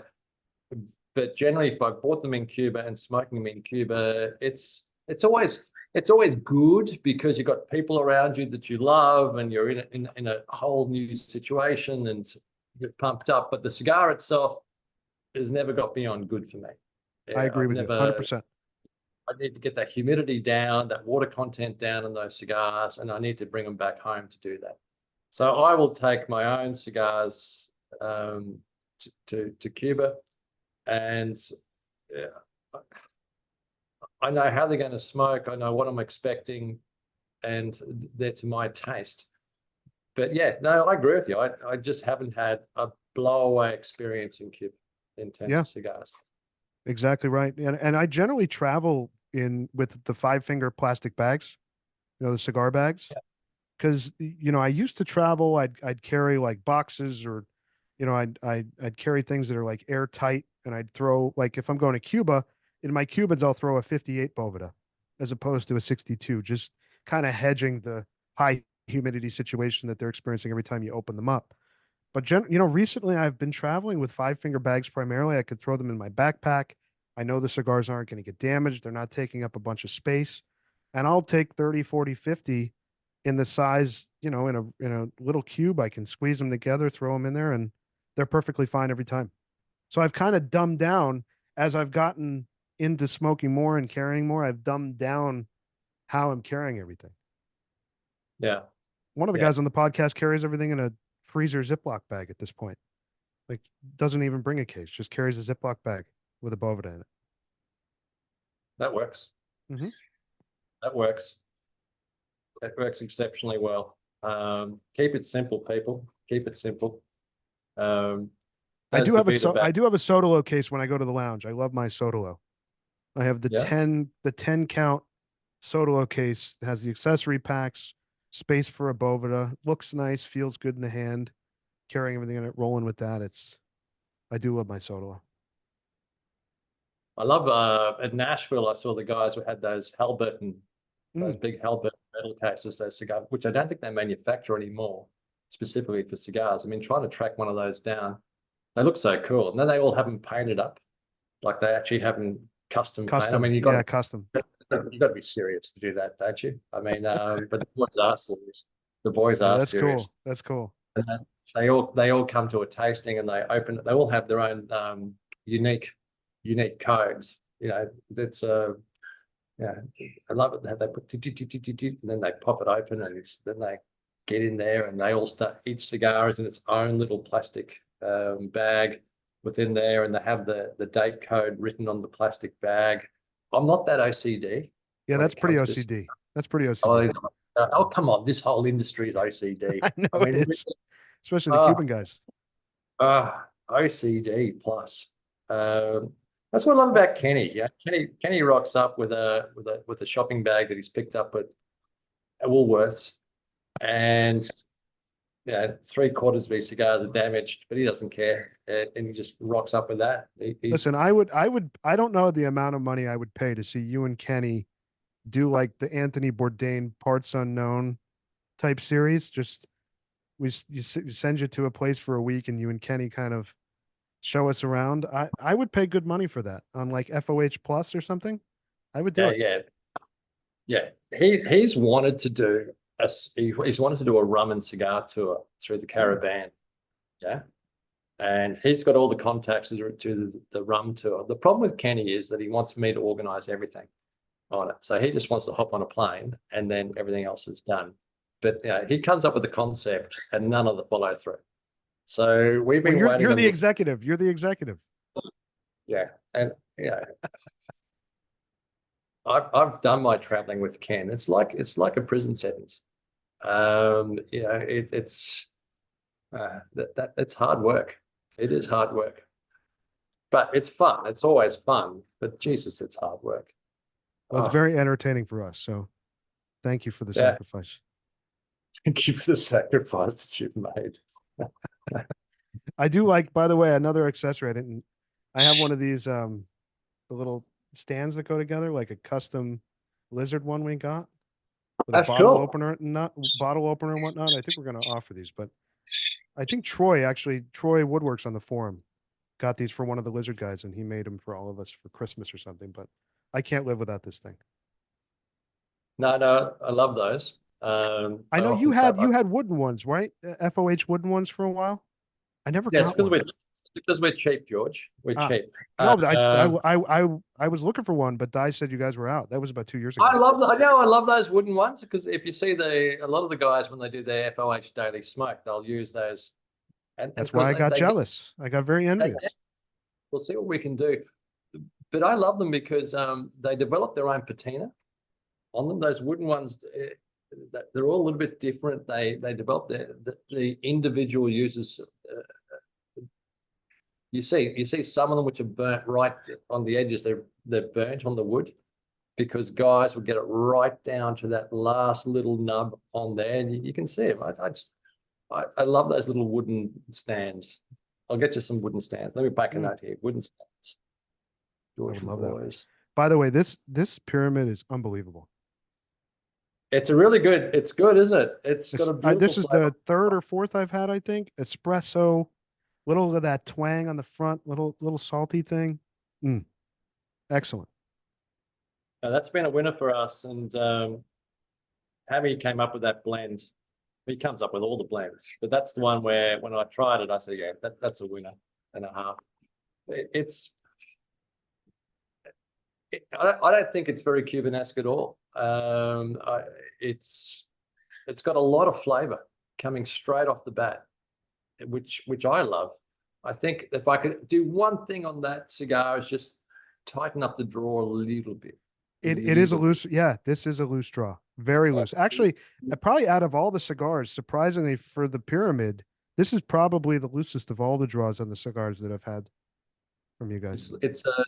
But generally, if I bought them in Cuba and smoking them in Cuba, it's always good because you've got people around you that you love and you're in a whole new situation and you're pumped up. But the cigar itself has never got beyond good for me. I Yeah, agree with you, 100%. I need to get that humidity down, that water content down in those cigars, and I need to bring them back home to do that. So I will take my own cigars to Cuba, and I know how they're going to smoke. I know what I'm expecting, and they're to my taste. But yeah, no, I agree with you. I just haven't had a blowaway experience in Cuba in terms Yeah, of cigars. exactly right. And I generally travel in with the 5-finger plastic bags, the cigar bags. Because I used to travel, I'd carry like boxes, or I'd carry things that are like airtight, and I'd throw, like, if I'm going to Cuba, in my Cubans I'll throw a 58 Boveda as opposed to a 62, just kind of hedging the high humidity situation that they're experiencing every time you open them up. But recently I've been traveling with 5-finger bags primarily. I could throw them in my backpack. I know the cigars aren't going to get damaged. They're not taking up a bunch of space. And I'll take 30, 40, 50 in the size, in a little cube. I can squeeze them together, throw them in there, and they're perfectly fine every time. So I've kind of dumbed down as I've gotten into smoking more and carrying more. I've dumbed down how I'm carrying everything. Yeah. One of the guys on the podcast carries everything in a freezer Ziploc bag at this point. Like, doesn't even bring a case, just carries a Ziploc bag with a Boveda in it. That works. Mm-hmm. That works. That works exceptionally well. Keep it simple, people. Keep it simple. I do have back. I do have a Sotolo case when I go to the lounge. I love my Sotolo. I have the Yeah. 10 count Sotolo case. It has the accessory packs, space for a Boveda. Looks nice, feels good in the hand. Carrying everything in it, rolling with that. I do love my Sotolo. I love at Nashville, I saw the guys who had those Halberton, those big Halberton metal cases, those cigars, which I don't think they manufacture anymore, specifically for cigars. I mean, trying to track one of those down, they look so cool. And then they all have them painted up, like they actually have them custom painted. I mean, Custom. you've got to be serious to do that, don't you? I mean, but the boys are serious. The boys Yeah, are that's serious. cool. That's cool. And they all come to a tasting and they open it. They all have their own unique codes. You know, that's yeah, I love it. They put and then they pop it open, and then they get in there, and they all start. Each cigar is in its own little plastic bag within there, and they have the date code written on the plastic bag. I'm not that OCD. Yeah, that's pretty OCD. That's pretty OCD. Oh, come on. This whole industry is OCD. I know mean, it is. Especially the Cuban guys. OCD plus. That's what I love about Kenny. Yeah, Kenny rocks up with a shopping bag that he's picked up at Woolworths, and yeah, 3/4 of his cigars are damaged, but he doesn't care, and he just rocks up with that. Listen, I don't know the amount of money I would pay to see you and Kenny do like the Anthony Bourdain Parts Unknown type series. Just you send you to a place for a week, and you and Kenny kind of show us around. I would pay good money for that on like FOH Plus or something. I would do it. Yeah. He's wanted to do he's wanted to do a rum and cigar tour through the Caribbean. Yeah. And he's got all the contacts to the rum tour. The problem with Kenny is that he wants me to organize everything on it. So he just wants to hop on a plane, and then everything else is done. But he comes up with the concept and none of the follow through. So we've been waiting. You're the executive. You're the executive. Yeah. And I've done my traveling with Ken. It's like a prison sentence. It's hard work. It is hard work, but it's fun. It's always fun. But Jesus, it's hard work. Well, it's very entertaining for us. So, thank you for the sacrifice. Thank you for the sacrifice that you've made. I do like, by the way, another accessory. I have one of these the little stands that go together, like a custom lizard one we got with a bottle opener and whatnot. I think we're going to offer these, but I think Troy Woodworks on the forum got these for one of the lizard guys, and he made them for all of us for Christmas or something. But I can't live without this thing. No, I love those. I know you had wooden ones, right? FOH wooden ones for a while. I never got one. Because we're cheap, George. We're cheap. No, but I was looking for one, but Di said you guys were out. That was about 2 years ago. I love those wooden ones, because if you see a lot of the guys when they do their FOH daily smoke, they'll use those. And that's why I got jealous. I got very envious. We'll see what we can do. But I love them because they develop their own patina on them. Those wooden ones, they're all a little bit different. They develop the individual users. You see some of them which are burnt right on the edges. They're burnt on the wood, because guys will get it right down to that last little nub on there, and you can see them. I love those little wooden stands. I'll get you some wooden stands. Let me back a note here. Wooden stands. George, I love that. By the way, this pyramid is unbelievable. It's it's good, isn't it? It's got a beautiful this is flavor. the third or fourth I've had, I think. Espresso, little of that twang on the front, little salty thing. Excellent. Now, that's been a winner for us, and Hammy came up with that blend. He comes up with all the blends, but that's the one where when I tried it, I said, yeah, that's a winner and a half. I don't think it's very Cuban-esque at all. It's got a lot of flavor coming straight off the bat, which I love. I think if I could do one thing on that cigar, is just tighten up the draw a little bit. It is a loose, this is a loose draw. Very loose. Actually, probably out of all the cigars, surprisingly for the pyramid, this is probably the loosest of all the draws on the cigars that I've had from you guys. It's a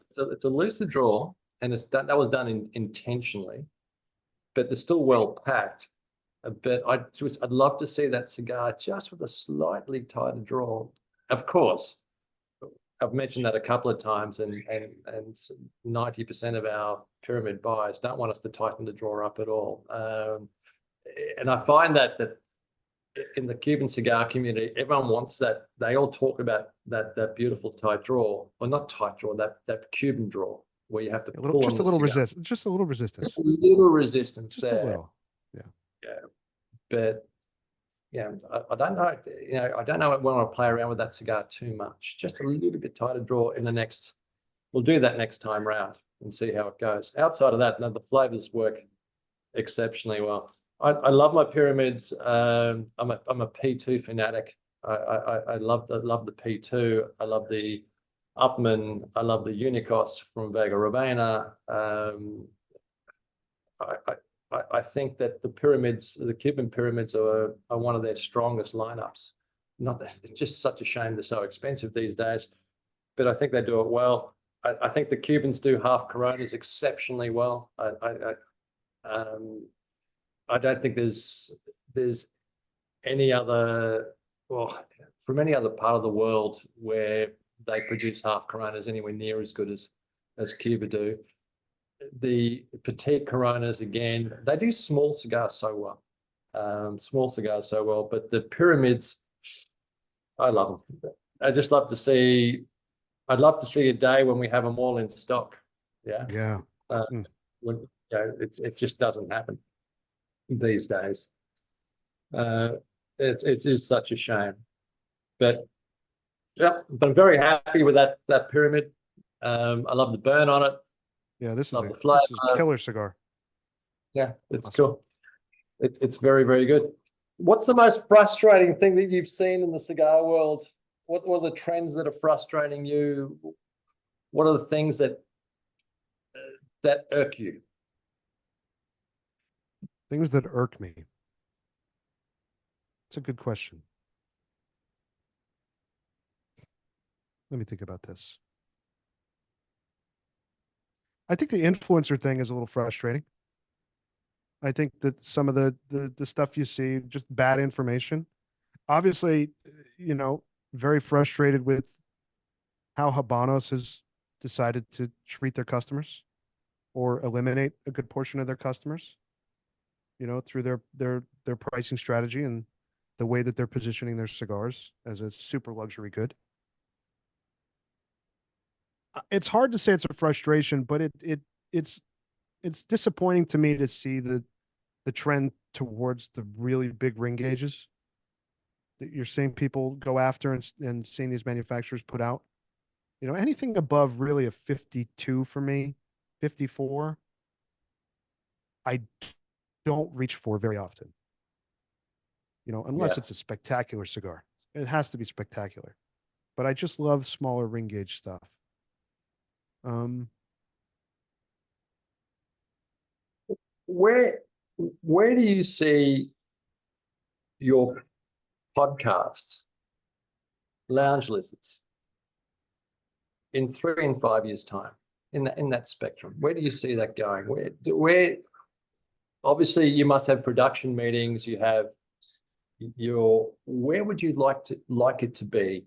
looser draw, and that was done intentionally, but they're still well packed. But I'd love to see that cigar just with a slightly tighter draw. Of course, I've mentioned that a couple of times, and 90% of our pyramid buyers don't want us to tighten the draw up at all. And I find that in the Cuban cigar community, everyone wants that. They all talk about that beautiful tight draw, or not tight draw, that Cuban draw where you have to pull just a little resistance. Just a little resistance. Just a little resistance just there. A little. Yeah. But I don't know. I don't know if I want to play around with that cigar too much. Just a little bit tighter draw in the next. We'll do that next time round and see how it goes. Outside of that, no, the flavors work exceptionally well. I love my pyramids. I'm a P2 fanatic. I love the P2. I love the Upman. I love the Unicos from Vega Rabena. I think that the pyramids, the Cuban pyramids, are one of their strongest lineups. Not that it's just such a shame they're so expensive these days, but I think they do it well. I think the Cubans do half Coronas exceptionally well. I don't think there's any other, well, from any other part of the world where they produce half Coronas anywhere near as good as Cuba do. The Petit Coronas, again, they do small cigars so well. But the pyramids, I love them. I'd love to see a day when we have them all in stock. Yeah. When it just doesn't happen these days. It is such a shame, but I'm very happy with that pyramid. I love the burn on it. Yeah, this is a killer cigar. Yeah, it's awesome. Cool. It's very, very good. What's the most frustrating thing that you've seen in the cigar world? What are the trends that are frustrating you? What are the things that irk you? Things that irk me. It's a good question. Let me think about this. I think the influencer thing is a little frustrating. I think that some of the stuff you see, just bad information. Obviously, very frustrated with how Habanos has decided to treat their customers or eliminate a good portion of their customers, through their pricing strategy and the way that they're positioning their cigars as a super luxury good. It's hard to say it's a frustration, but it's disappointing to me to see the trend towards the really big ring gauges that you're seeing people go after and seeing these manufacturers put out. Anything above really a 52 for me, 54, I don't reach for very often. Unless it's a spectacular cigar. It has to be spectacular. But I just love smaller ring gauge stuff. Where do you see your podcast, Lounge Lizards, in 3 and 5 years' time, in that spectrum? Where do you see that going? Where obviously you must have production meetings, you have where would you like it to be?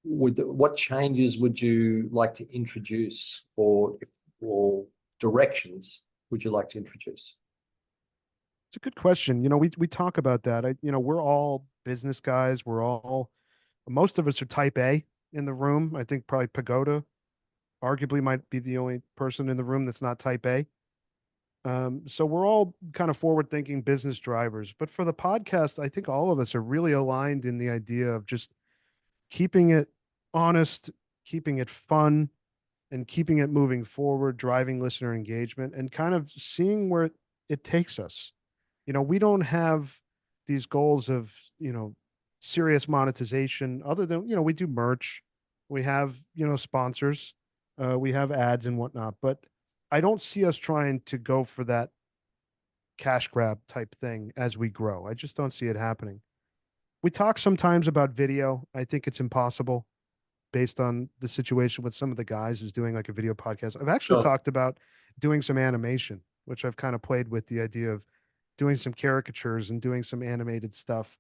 What changes would you like to introduce, or directions would you like to introduce? It's a good question. We talk about that. We're all business guys. Most of us are type A in the room. I think probably Pagoda arguably might be the only person in the room that's not type A. So we're all kind of forward-thinking business drivers. But for the podcast, I think all of us are really aligned in the idea of just keeping it honest, keeping it fun, and keeping it moving forward, driving listener engagement, and kind of seeing where it takes us. We don't have these goals of, serious monetization other than, we do merch, we have, sponsors, we have ads and whatnot, but I don't see us trying to go for that cash grab type thing as we grow. I just don't see it happening. We talk sometimes about video. I think it's impossible based on the situation with some of the guys who's doing like a video podcast. I've actually talked about doing some animation, which I've kind of played with the idea of doing some caricatures and doing some animated stuff,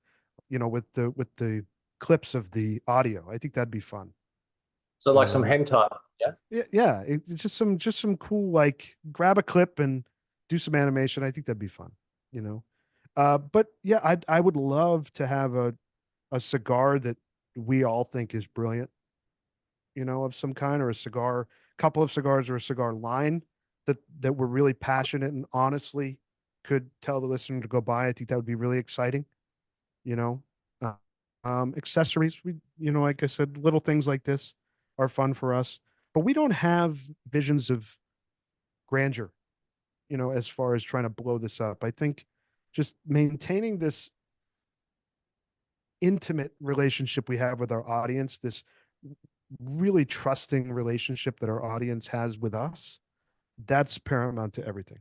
with the clips of the audio. I think that'd be fun. So like some hentai, yeah? Yeah. It's just some cool, like grab a clip and do some animation. I think that'd be fun, but yeah, I would love to have a cigar that we all think is brilliant, of some kind, or a couple of cigars or a cigar line that we're really passionate and honestly could tell the listener to go buy. I think that would be really exciting. you know, accessories. Like I said, little things like this are fun for us, but we don't have visions of grandeur, as far as trying to blow this up. I think just maintaining this intimate relationship we have with our audience, this really trusting relationship that our audience has with us, that's paramount to everything.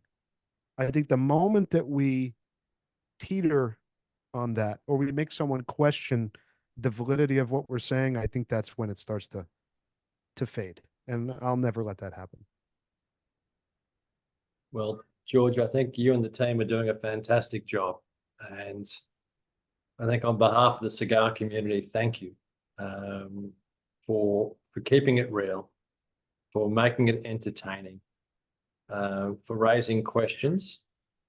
I think the moment that we teeter on that, or we make someone question the validity of what we're saying, I think that's when it starts to fade. And I'll never let that happen. Well, George, I think you and the team are doing a fantastic job. And I think on behalf of the cigar community, thank you for keeping it real, for making it entertaining, for raising questions.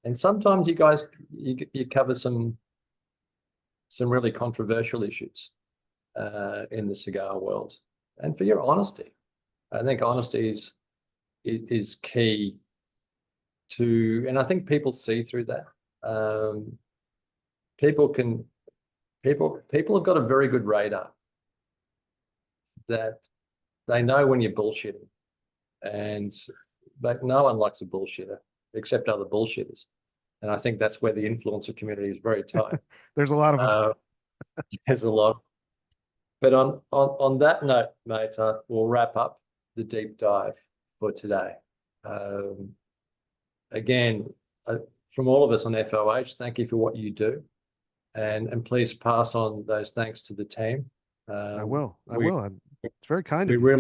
And sometimes you guys, you cover some really controversial issues in the cigar world. And for your honesty. I think honesty is key to, and I think people see through that. People have got a very good radar that they know when you're bullshitting, and but no one likes a bullshitter except other bullshitters. And I think that's where the influencer community is very tight. There's a lot of them. There's a lot. But on that note, mate, we'll wrap up the deep dive for today. Again, from all of us on FOH, thank you for what you do, and please pass on those thanks to the team. I will. It's very kind of you. We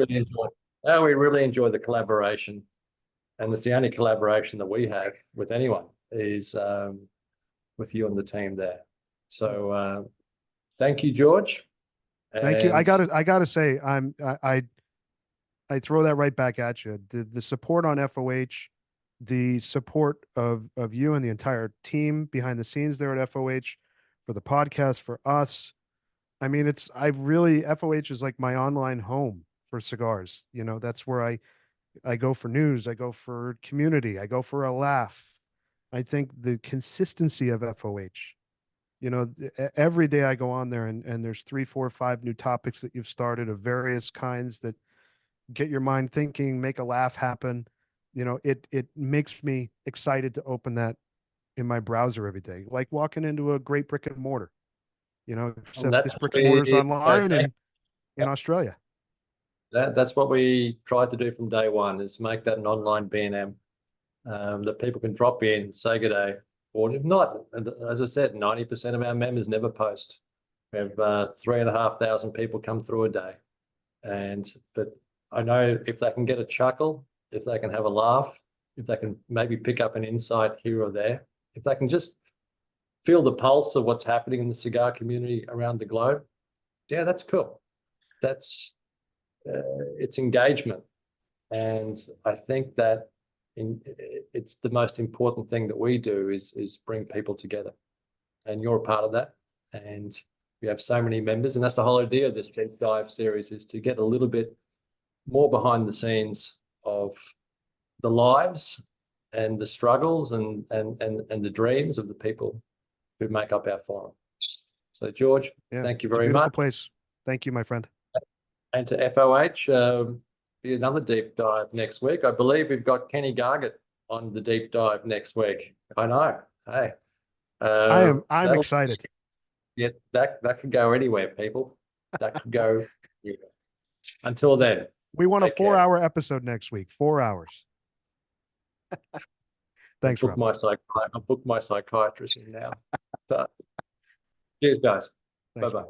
really enjoy the collaboration, and it's the only collaboration that we have with anyone is with you and the team there. So thank you, George. Thank you. I gotta say, I throw that right back at you. The support on FOH, the support of you and the entire team behind the scenes there at FOH, for the podcast, for us. I mean, FOH is like my online home for cigars. That's where I go for news, I go for community, I go for a laugh. I think the consistency of FOH, every day I go on there and there's 3, 4, 5 new topics that you've started of various kinds that get your mind thinking, make a laugh happen. It makes me excited to open that in my browser every day, like walking into a great brick and mortar, except this brick and mortar's online and in Australia. That's what we tried to do from day one, is make that an online B&M that people can drop in, say good day, or if not, as I said, 90% of our members never post. We have 3,500 people come through a day, but I know if they can get a chuckle, if they can have a laugh, if they can maybe pick up an insight here or there, if they can just feel the pulse of what's happening in the cigar community around the globe, yeah, that's cool. That's it's engagement, and I think that it's the most important thing that we do is bring people together, and you're a part of that. And we have so many members, and that's the whole idea of this deep dive series, is to get a little bit more behind the scenes of the lives and the struggles and the dreams of the people who make up our forum. So George, thank you very much. Beautiful place. Thank you, my friend. And to FOH, be another deep dive next week. I believe we've got Kenny Gargett on the deep dive next week. I know. Hey, I'm excited. Yeah, that could go anywhere, people. That could go anywhere. Until then, we want a 4-hour episode next week. 4 hours. Thanks, Rob. I'll book my psychiatrist in now. Cheers, guys. Bye-bye.